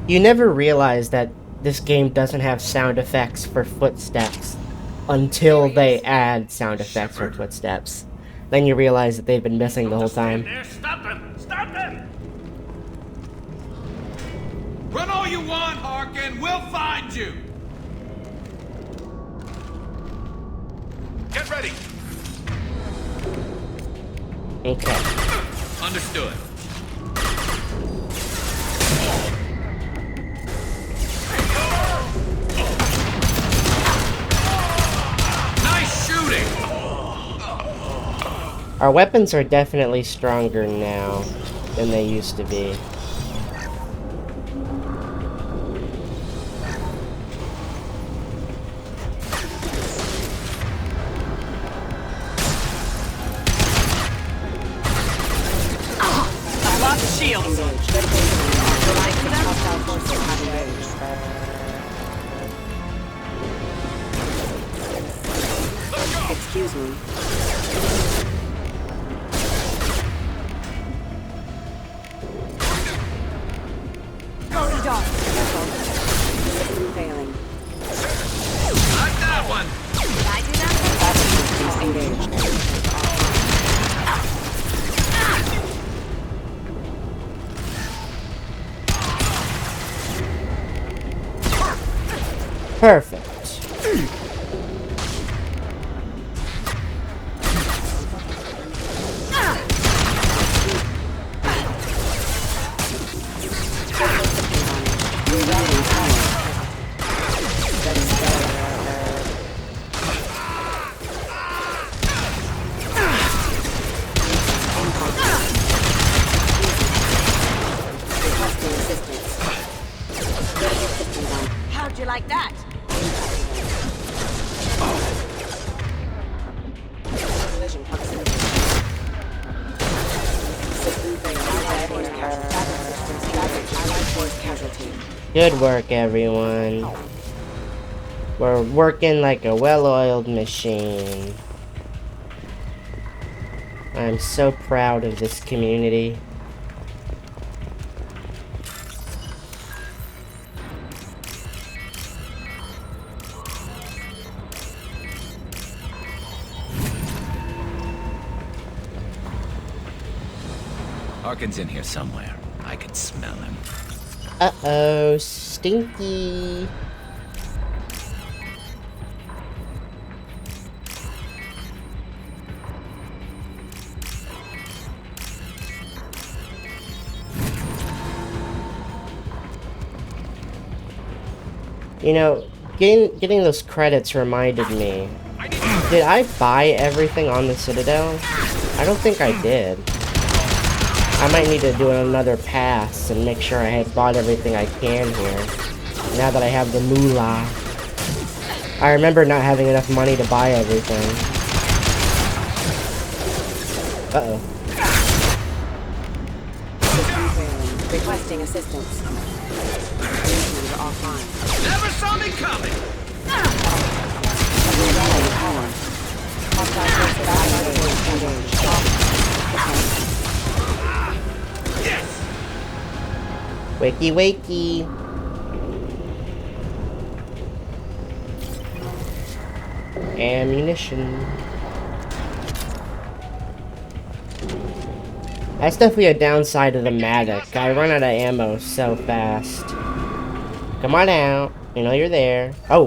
You never realize that this game doesn't have sound effects for footsteps until they add sound effects for footsteps. Then you realize that they've been missing the whole time. Stop him! Stop him! Run all you want, Harkin. We'll find you. Get ready. Okay. Understood. Our weapons are definitely stronger now than they used to be. I lost shields. Excuse me. Failing. Like that one. Did I do that? Engaged. Perfect. How'd you like that? Good work, everyone. We're working like a well-oiled machine. I'm so proud of this community. Harkin's in here somewhere. I can smell him. Uh-oh, stinky. You know, getting those credits reminded me. Did I buy everything on the Citadel? I don't think I did. I might need to do another pass and make sure I have bought everything I can here. Now that I have the moolah. I remember not having enough money to buy everything. Uh-oh. Requesting assistance. Offline. Never saw me coming! Yes! Wakey wakey. Ammunition. That's definitely a downside of the Matic. I run out of ammo so fast. Come on out. You know you're there. Oh.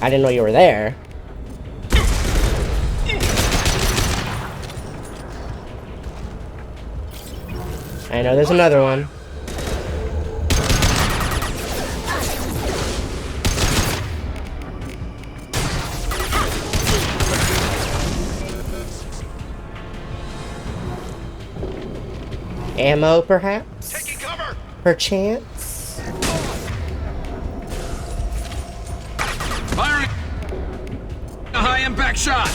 I didn't know you were there. I know there's another one. Ammo, perhaps? Taking cover. Perchance? Firing a high impact shot.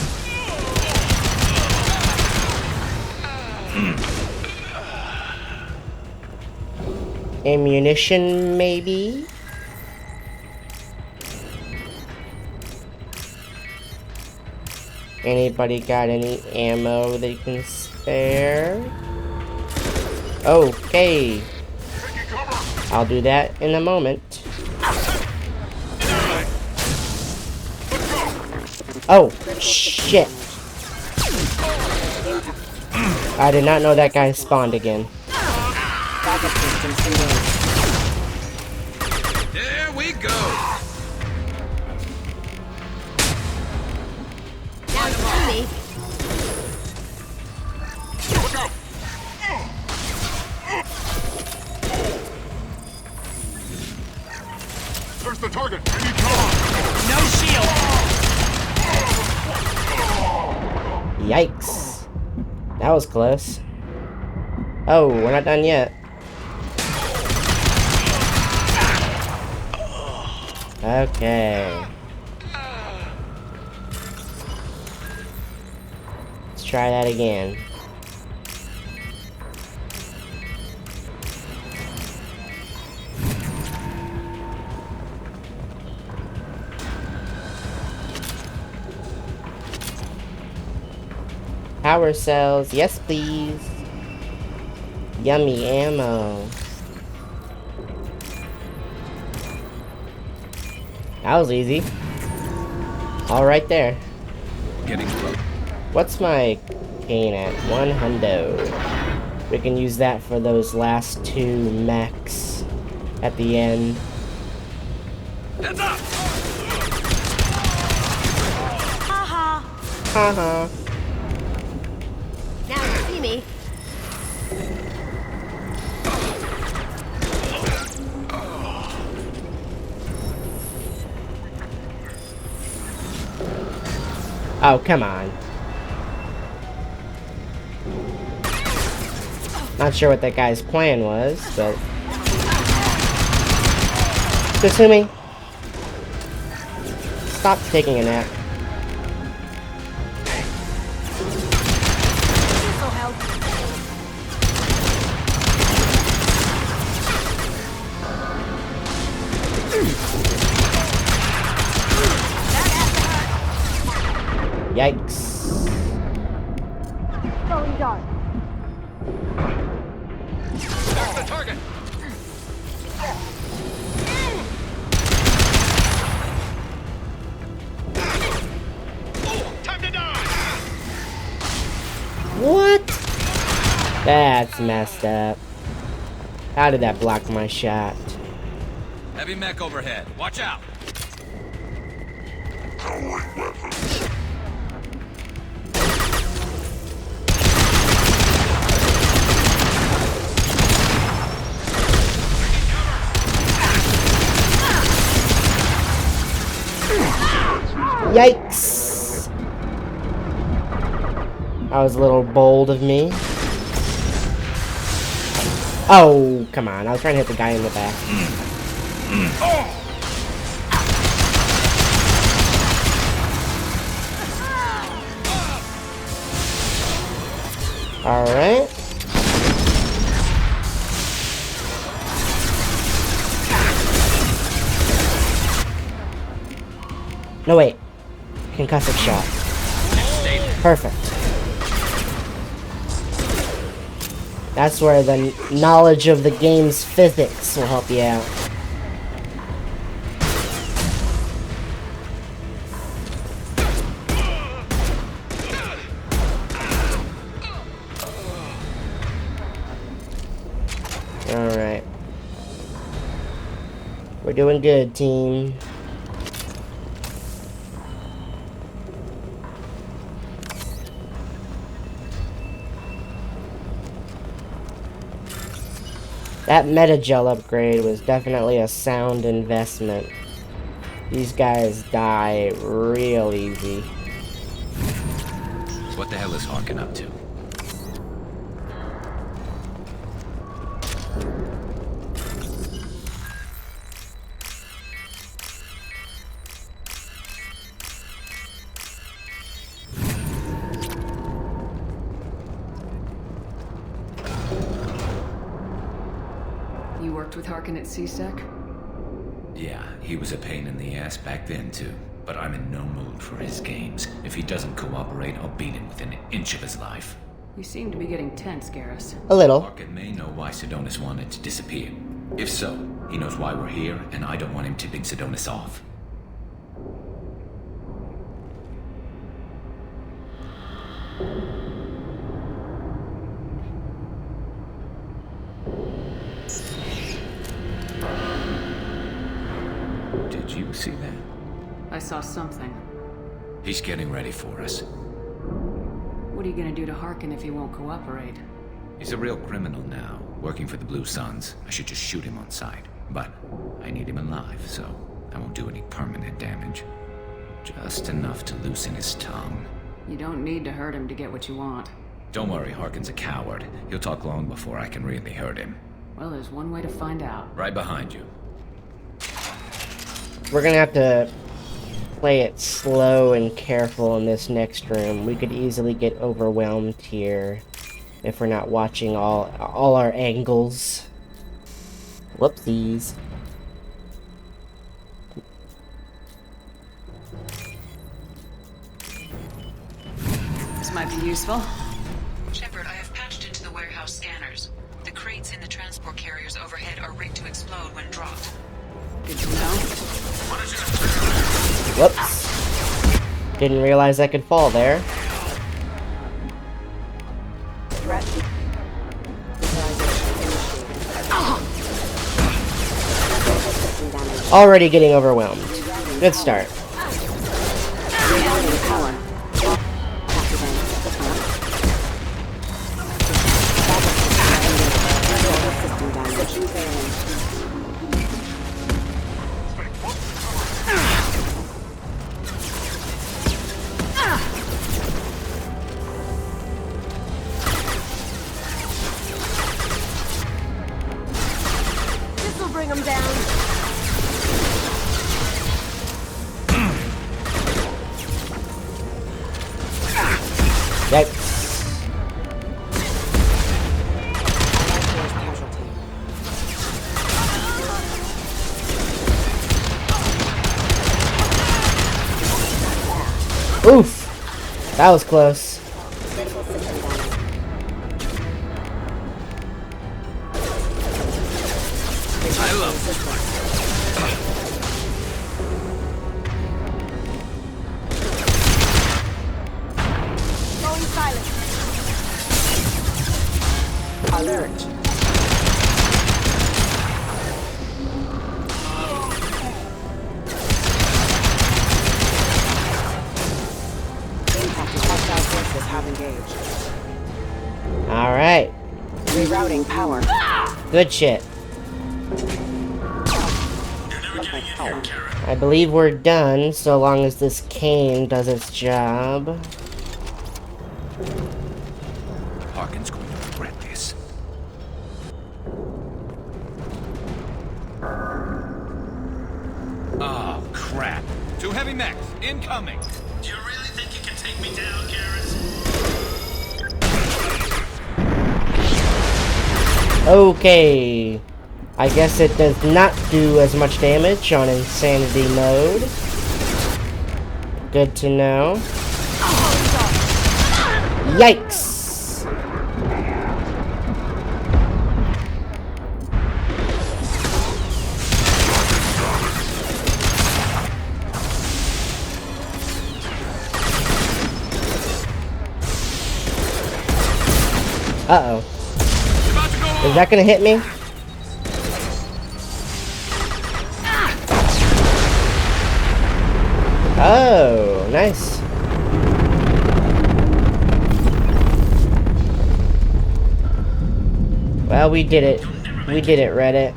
Ammunition, maybe? Anybody got any ammo they can spare? Okay. I'll do that in a moment. Oh, shit. I did not know that guy spawned again. There we go. Now you see me. Look out. There's the target. I need cover. No shield. Yikes. That was close. Oh, we're not done yet. Okay. Let's try that again. Power cells, yes please. Yummy ammo. That was easy. All right there. Getting close. What's my cane at? 100. We can use that for those last 2 mechs at the end. Heads up. Haha. Haha. Now you see me. Oh, come on. Not sure what that guy's plan was, but... Kasumi! Stop taking a nap. Yikes. Throwing dart. There's the target. Time to die. What? That's messed up. How did that block my shot? Heavy mech overhead. Watch out. That was a little bold of me. Oh, come on. I was trying to hit the guy in the back. Alright. No, wait. Concussive shot. Perfect. That's where the knowledge of the game's physics will help you out. Alright. We're doing good, team. That Medi-Gel upgrade was definitely a sound investment. These guys die real easy. What the hell is Harkin up to? You worked with Harkin at CSEC? Yeah, he was a pain in the ass back then too. But I'm in no mood for his games. If he doesn't cooperate, I'll beat him within an inch of his life. You seem to be getting tense, Garrus. A little. Harkin may know why Sidonis wanted to disappear. If so, he knows why we're here, and I don't want him tipping Sidonis off. Did you see that? I saw something. He's getting ready for us. What are you gonna do to Harkin if he won't cooperate? He's a real criminal now, working for the Blue Suns. I should just shoot him on sight. But I need him alive, so I won't do any permanent damage. Just enough to loosen his tongue. You don't need to hurt him to get what you want. Don't worry, Harkin's a coward. He'll talk long before I can really hurt him. Well, there's one way to find out. Right behind you. We're gonna have to play it slow and careful in this next room. We could easily get overwhelmed here if we're not watching all our angles. Whoopsies. This might be useful. Shepard, I have patched into the warehouse scanners. The crates in the transport carriers overhead are rigged to explode when dropped. Good to know. Whoops. Didn't realize I could fall there. Threat. Already getting overwhelmed. Good start. Power. This'll bring them down. Yikes. Oof. That was close. I love this. Going silent. Alert. Impact hostile forces have engaged. Alright. Rerouting power. Good shit. I believe we're done, so long as this cane does its job. Harkin's going to regret this. Oh, crap. 2 heavy mechs, incoming! Do you really think you can take me down, Garrus? Okay. I guess it does not do as much damage on insanity mode. Good to know. Yikes! Uh-oh. Is that gonna hit me? Oh, nice. Well, we did it. We did it, Reddit.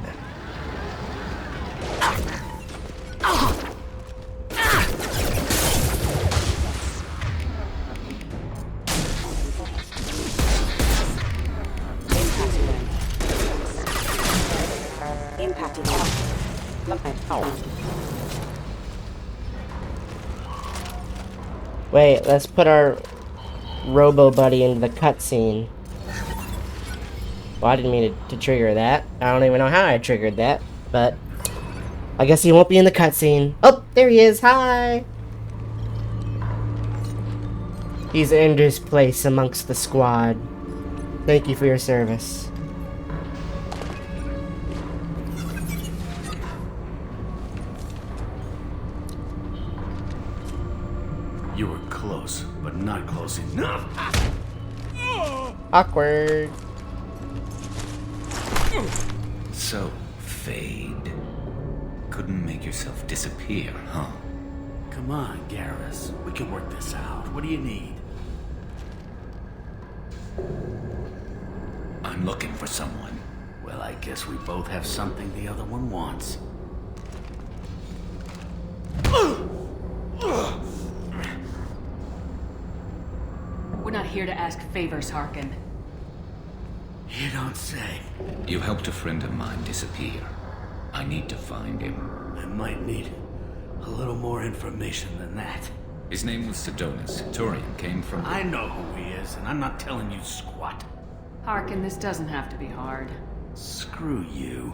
Impacted. Wait, let's put our Robo Buddy into the cutscene. Well, I didn't mean to trigger that. I don't even know how I triggered that, but I guess he won't be in the cutscene. Oh, there he is. Hi. He's earned his place amongst the squad. Thank you for your service. You were close, but not close enough. Awkward. So, Fade. Couldn't make yourself disappear, huh? Come on, Garrus. We can work this out. What do you need? I'm looking for someone. Well, I guess we both have something the other one wants. We're not here to ask favors, Harkin. You don't say. You helped a friend of mine disappear. I need to find him. I might need a little more information than that. His name was Sidonis. Turian came from... I know who he is, and I'm not telling you squat. Harkin, this doesn't have to be hard. Screw you.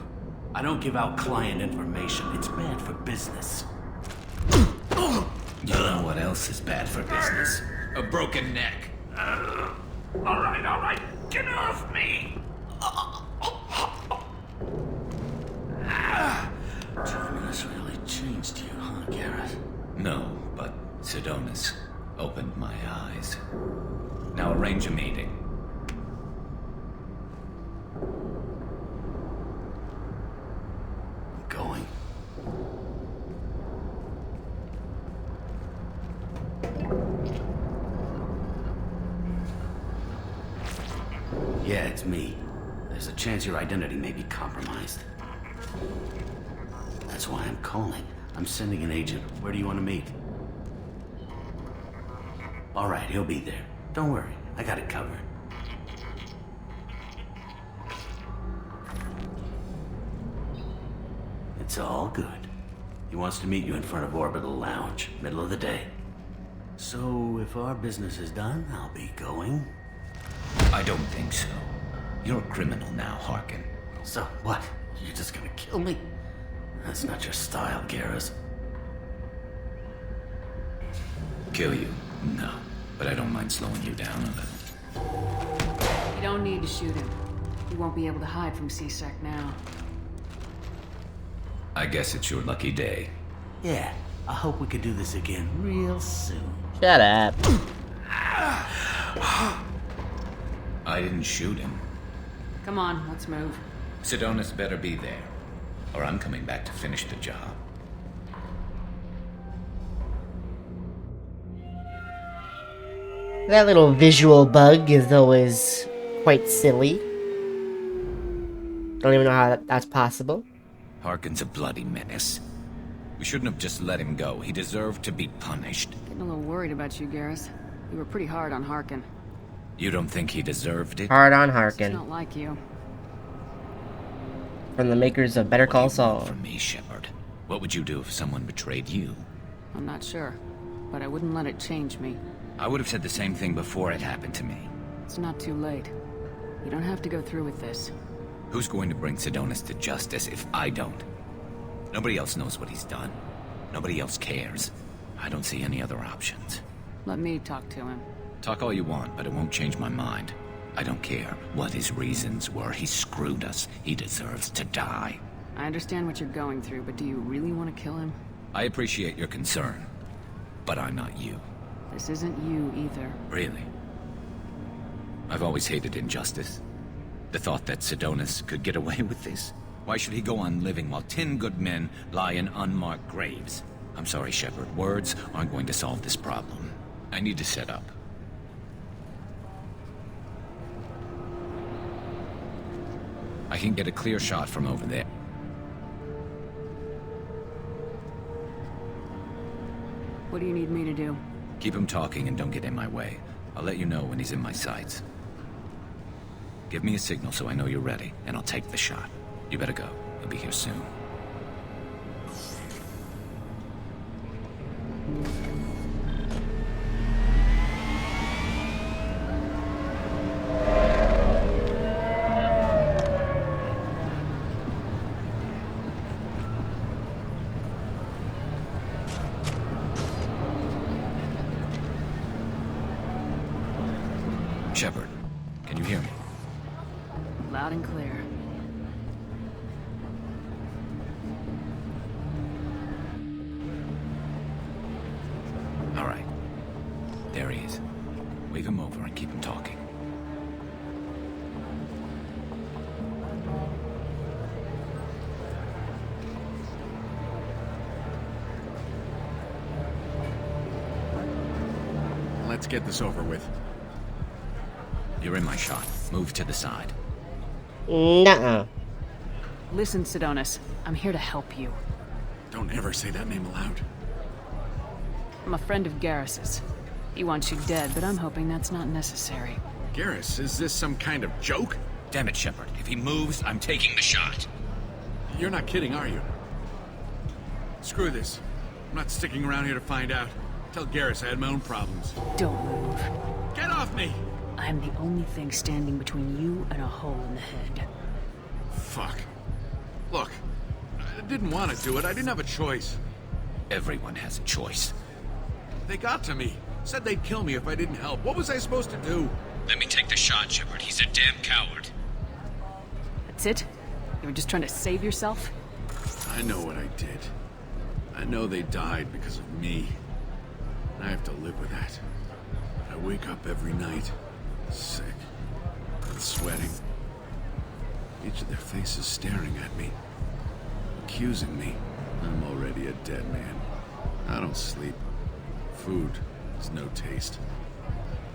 I don't give out client information. It's bad for business. You know what else is bad for business? A broken neck. All right. Get off me! Terminus really changed you, huh, Garrus? No, but Sidonis opened my eyes. Now arrange a meeting. I'm going. Yeah, it's me. There's a chance your identity may be compromised. That's why I'm calling. I'm sending an agent. Where do you want to meet? All right, he'll be there. Don't worry, I got it covered. It's all good. He wants to meet you in front of Orbital Lounge, middle of the day. So, if our business is done, I'll be going. I don't think so. You're a criminal now, Harkin. So, what? You're just gonna kill me? That's not your style, Garrus. Kill you? No. But I don't mind slowing you down a little. You don't need to shoot him. He won't be able to hide from C-Sec now. I guess it's your lucky day. Yeah, I hope we can do this again real soon. Shut up. I didn't shoot him. Come on, let's move. Sidonis better be there, or I'm coming back to finish the job. That little visual bug is always quite silly. Don't even know how that's possible. Harkin's a bloody menace. We shouldn't have just let him go. He deserved to be punished. Getting a little worried about you, Garrus. You were pretty hard on Harkin. You don't think he deserved it? Hard on It's Harkin. not like you. From the makers of Better Call Saul. From me, Shepard. What would you do if someone betrayed you? I'm not sure, but I wouldn't let it change me. I would have said the same thing before it happened to me. It's not too late. You don't have to go through with this. Who's going to bring Sidonis to justice if I don't? Nobody else knows what he's done. Nobody else cares. I don't see any other options. Let me talk to him. Talk all you want, but it won't change my mind. I don't care what his reasons were. He screwed us. He deserves to die. I understand what you're going through, but do you really want to kill him? I appreciate your concern, but I'm not you. This isn't you either. Really? I've always hated injustice. The thought that Sidonis could get away with this. Why should he go on living while 10 good men lie in unmarked graves? I'm sorry, Shepard. Words aren't going to solve this problem. I need to set up. I can get a clear shot from over there. What do you need me to do? Keep him talking and don't get in my way. I'll let you know when he's in my sights. Give me a signal so I know you're ready, and I'll take the shot. You better go. He'll be here soon. Shepard, can you hear me? Loud and clear. All right. There he is. Wave him over and keep him talking. Let's get this over with. You're in my shot. Move to the side. Nuh-uh. Listen, Sidonis. I'm here to help you. Don't ever say that name aloud. I'm a friend of Garrus's. He wants you dead, but I'm hoping that's not necessary. Garrus, is this some kind of joke? Damn it, Shepard. If he moves, I'm taking the shot. You're not kidding, are you? Screw this. I'm not sticking around here to find out. Tell Garrus I had my own problems. Don't move. Get off me! I'm the only thing standing between you and a hole in the head. Fuck. Look, I didn't want to do it. I didn't have a choice. Everyone has a choice. They got to me. Said they'd kill me if I didn't help. What was I supposed to do? Let me take the shot, Shepard. He's a damn coward. That's it? You were just trying to save yourself? I know what I did. I know they died because of me. And I have to live with that. I wake up every night, sick, and sweating. Each of their faces staring at me, accusing me. I'm already a dead man. I don't sleep. Food has no taste.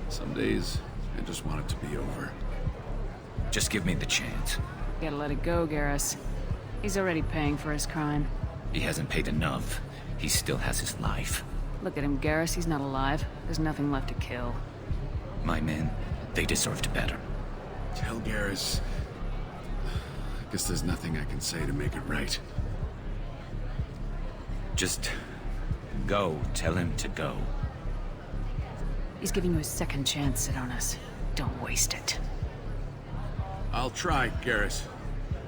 Some days, I just want it to be over. Just give me the chance. You gotta let it go, Garrus. He's already paying for his crime. He hasn't paid enough. He still has his life. Look at him, Garrus. He's not alive. There's nothing left to kill. My men, they deserved better. Tell Garrus. I guess there's nothing I can say to make it right. Just go. Tell him to go. He's giving you a second chance, Sidonis. Don't waste it. I'll try, Garrus.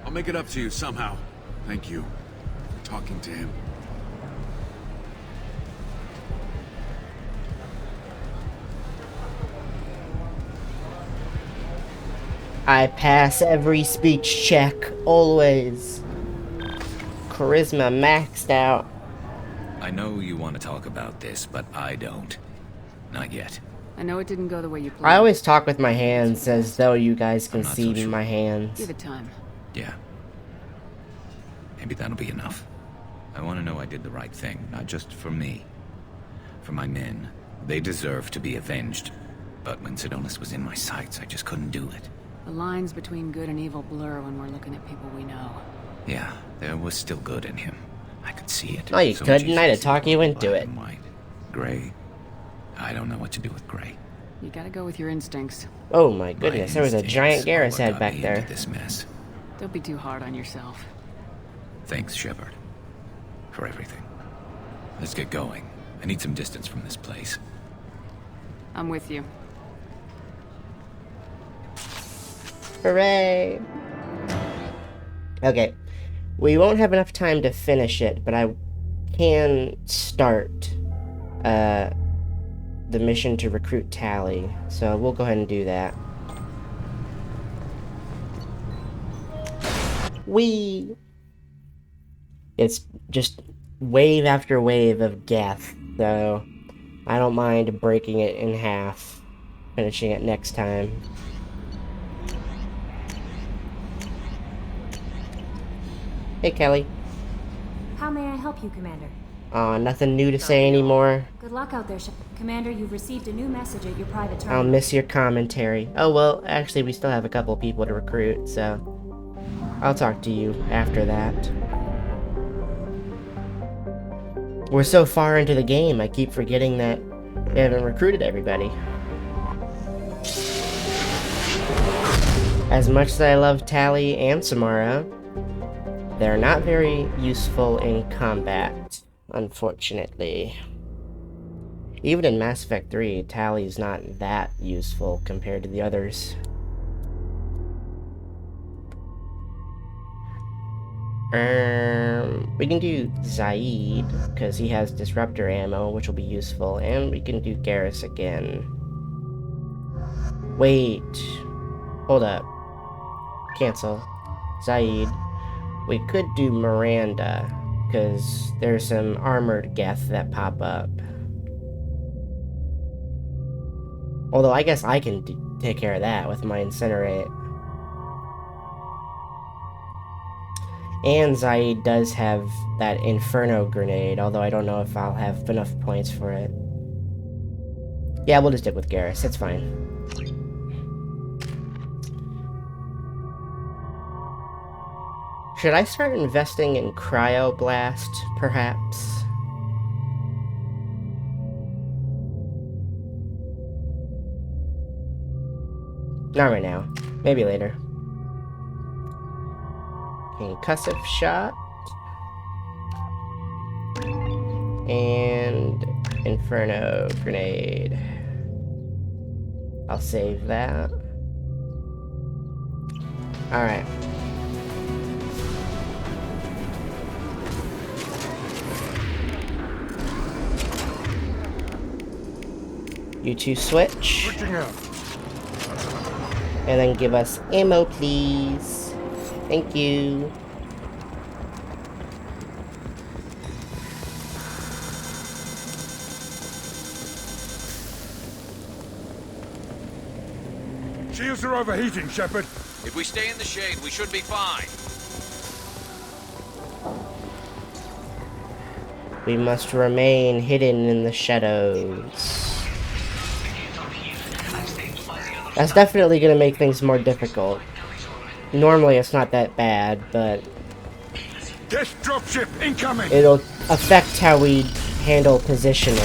I'll make it up to you somehow. Thank you for talking to him. I pass every speech check, always. Charisma maxed out. I know you want to talk about this, but I don't. Not yet. I know it didn't go the way you planned. I always talk with my hands as though you guys can see so my hands. Give it time. Yeah. Maybe that'll be enough. I want to know I did the right thing, not just for me. For my men. They deserve to be avenged. But when Sidonis was in my sights, I just couldn't do it. The lines between good and evil blur when we're looking at people we know. Yeah, there was still good in him. I could see it. No, you couldn't. I'd have talked you into it. White. Gray. I don't know what to do with Gray. You gotta go with your instincts. Oh my goodness, there was a giant Garrus head got back me there. into this mess. Don't be too hard on yourself. Thanks, Shepard. For everything. Let's get going. I need some distance from this place. I'm with you. Hooray! Okay. We won't have enough time to finish it, but I can start the mission to recruit Tali. So we'll go ahead and do that. Whee! It's just wave after wave of death, so I don't mind breaking it in half, finishing it next time. Hey, Kelly. How may I help you, Commander? Nothing new to say anymore. Good luck out there, Commander. You've received a new message at your private target. I'll miss your commentary. Oh, well, actually, we still have a couple people to recruit, so I'll talk to you after that. We're so far into the game, I keep forgetting that we haven't recruited everybody. As much as I love Tali and Samara, they're not very useful in combat, unfortunately. Even in Mass Effect 3, Tali's not that useful compared to the others. We can do Zaid, because he has disruptor ammo, which will be useful, and we can do Garrus again. Wait. Hold up. Cancel. Zaid. We could do Miranda, because there's some armored Geth that pop up. Although I guess I can take care of that with my Incinerate. And Zaid does have that Inferno grenade, although I don't know if I'll have enough points for it. Yeah, we'll just stick with Garrus, it's fine. Should I start investing in Cryoblast, perhaps? Not right now. Maybe later. Concussive shot. And Inferno grenade. I'll save that. Alright. You two switch. And then give us ammo, please. Thank you. Shields are overheating, Shepard. If we stay in the shade, we should be fine. We must remain hidden in the shadows. That's definitely going to make things more difficult. Normally it's not that bad, but Guest dropship incoming. it'll affect how we handle positioning.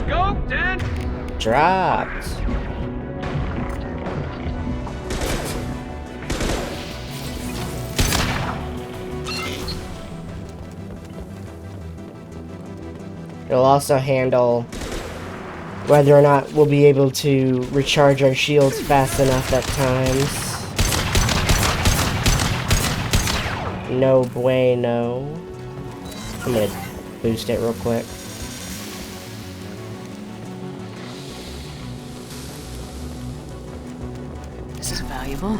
Scoped in. Dropped. It'll also handle whether or not we'll be able to recharge our shields fast enough at times. No bueno. I'm gonna boost it real quick. This is valuable.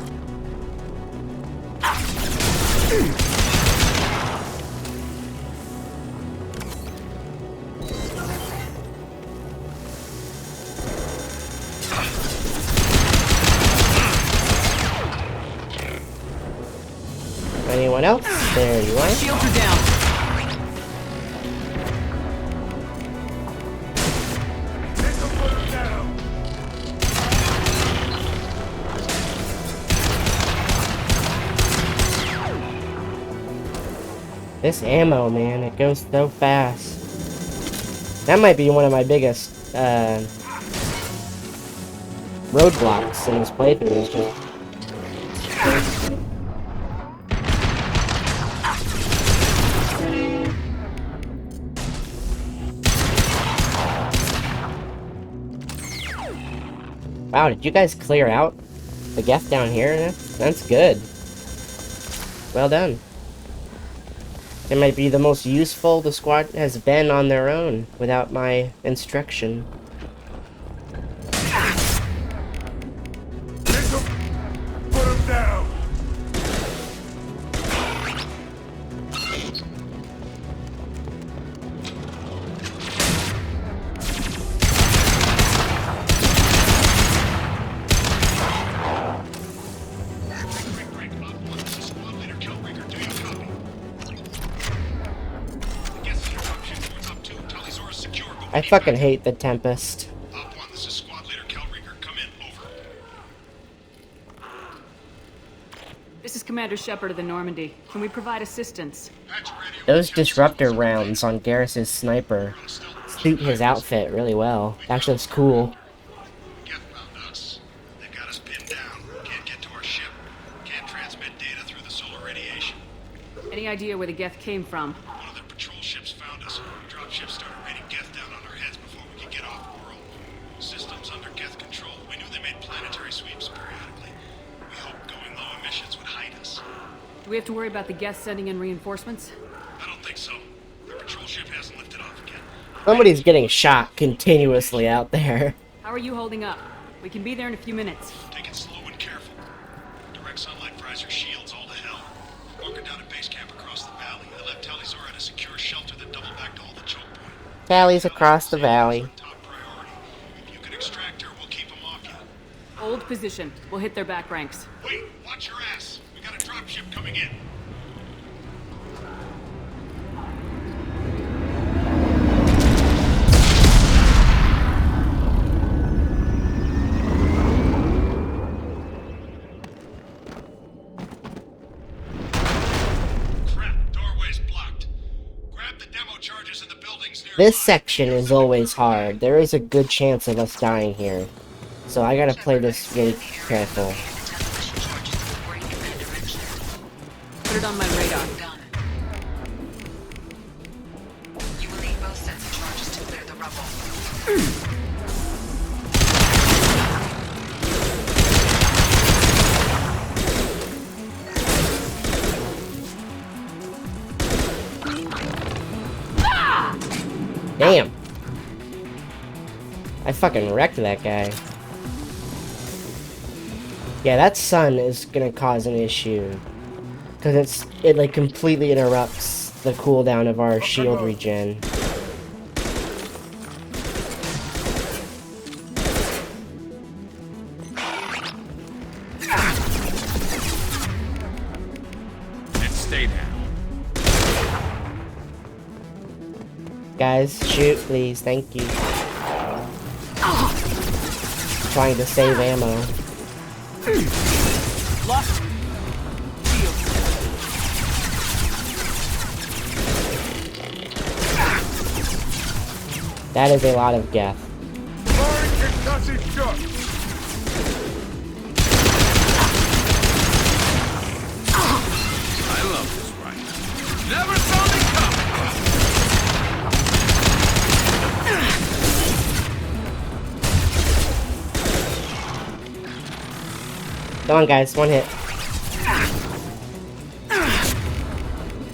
Anyone else? There you are. Shields are down. This ammo, man, it goes so fast. That might be one of my biggest roadblocks in this playthrough. Is just wow, did you guys clear out the Geth down here? That's good. Well done. It might be the most useful the squad has been on their own without my instruction. Put him down! I fucking hate the Tempest. This is Commander Shepard of the Normandy. Can we provide assistance? Those disruptor rounds on Garrus's sniper suit his outfit really well. Actually, it's cool. Any idea where the Geth came from? One of their patrol ships found us. Dropships started raining Geth down on our heads before we could get off world. Systems under Geth control. We knew they made planetary sweeps periodically. We hoped going low emissions would hide us. Do we have to worry about the Geth sending in reinforcements? I don't think so. Their patrol ship hasn't lifted off again. Somebody's getting shot continuously out there. How are you holding up? We can be there in a few minutes. Take it slow and careful. Direct sunlight fries our shields all to hell. Bunker down at base camp across the valley. I left Talizor at a secure shelter that double back to hold the choke point. Tally's across the valley. If you can extract her, we'll keep them off you. Hold position. We'll hit their back ranks. Wait, watch your ass. We got a dropship coming in. This section is always hard. There is a good chance of us dying here. So I gotta play this really careful. Put it on my radar. You will need both sets of charges to clear the rubble. Damn. I fucking wrecked that guy. Yeah, that sun is gonna cause an issue. Because it like completely interrupts the cooldown of our shield regen. And stay down. Guys, shoot, please. Thank you. Trying to save ammo. Lost. That is a lot of Geth. I love this ride. Never saw me coming. Come on, guys. One hit.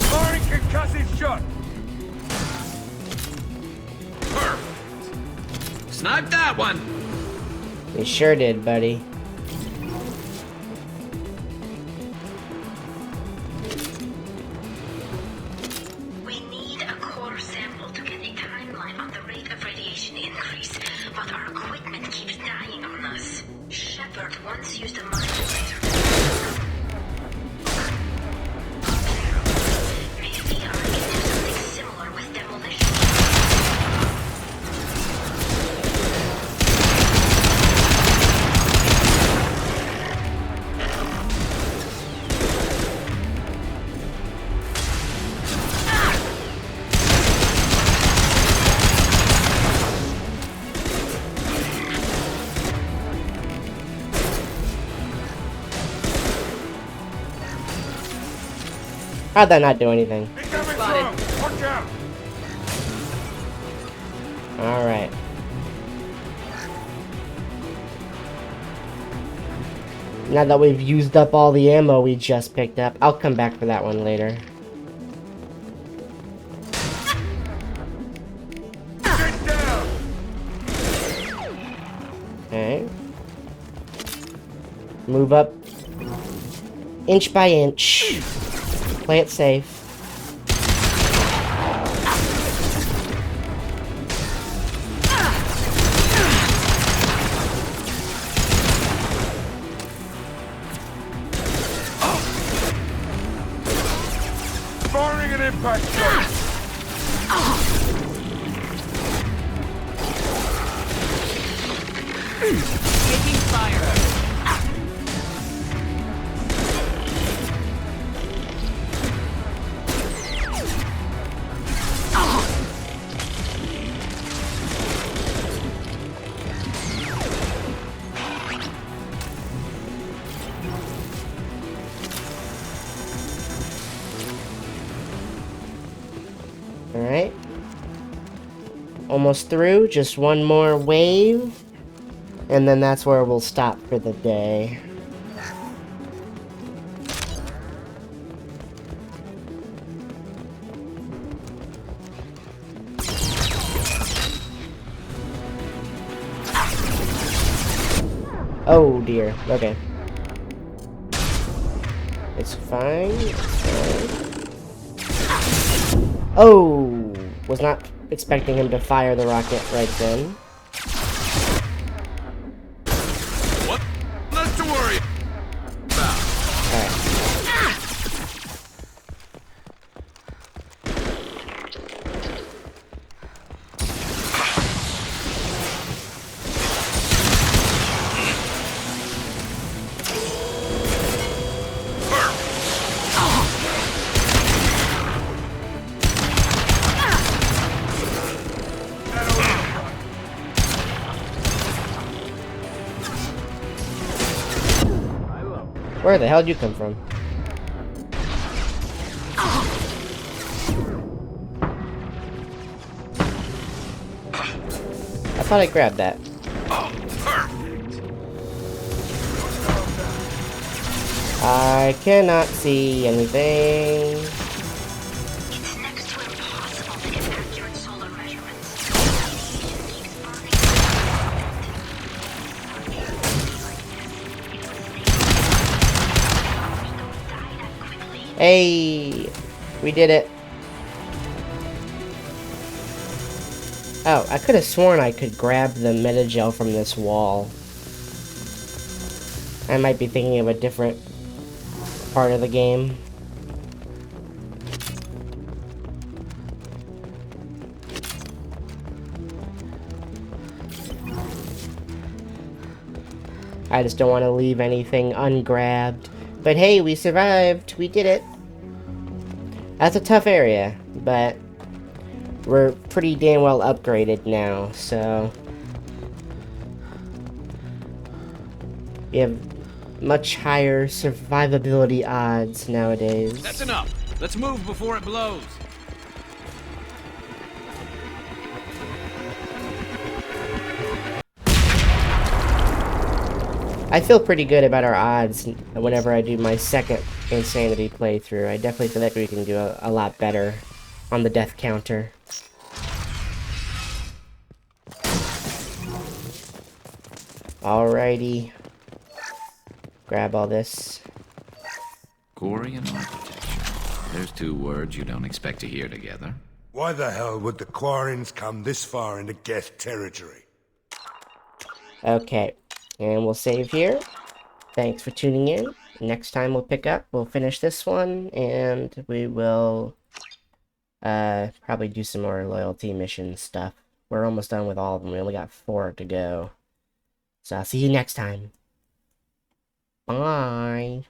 Firing concussive shot. Perfect. Snipe that one. We sure did, buddy. We need a core sample to get a timeline on the rate of radiation increase, but our equipment keeps dying on us. Shepard once used a mind laser. Maybe I can do something similar with demolition. How'd that not do anything? Watch out! Alright. Now that we've used up all the ammo we just picked up, I'll come back for that one later. Okay. Move up inch by inch. Play it safe. Firing an impact shot! Taking fire. Alright. Almost through. Just one more wave. And then that's where we'll stop for the day. Oh dear. Okay. It's fine. It's fine. Oh! Was not expecting him to fire the rocket right then. What? Not to worry about. Where the hell did you come from? I thought I grabbed that. I cannot see anything. It's next to impossible to get accurate solar measurements. Hey, we did it. Oh, I could have sworn I could grab the metagel from this wall. I might be thinking of a different part of the game. I just don't want to leave anything ungrabbed. But hey, we survived. We did it. That's a tough area, but we're pretty damn well upgraded now, so we have much higher survivability odds nowadays. That's enough. Let's move before it blows. I feel pretty good about our odds whenever I do my second Insanity playthrough. I definitely feel like we can do a lot better on the death counter. Alrighty. Grab all this. Quarian architecture. There's two words you don't expect to hear together. Why the hell would the Quarians come this far into Geth territory? Okay. And we'll save here. Thanks for tuning in. Next time we'll finish this one, and we will probably do some more loyalty mission stuff. We're almost done with all of them. We only got 4 to go. So I'll see you next time. Bye.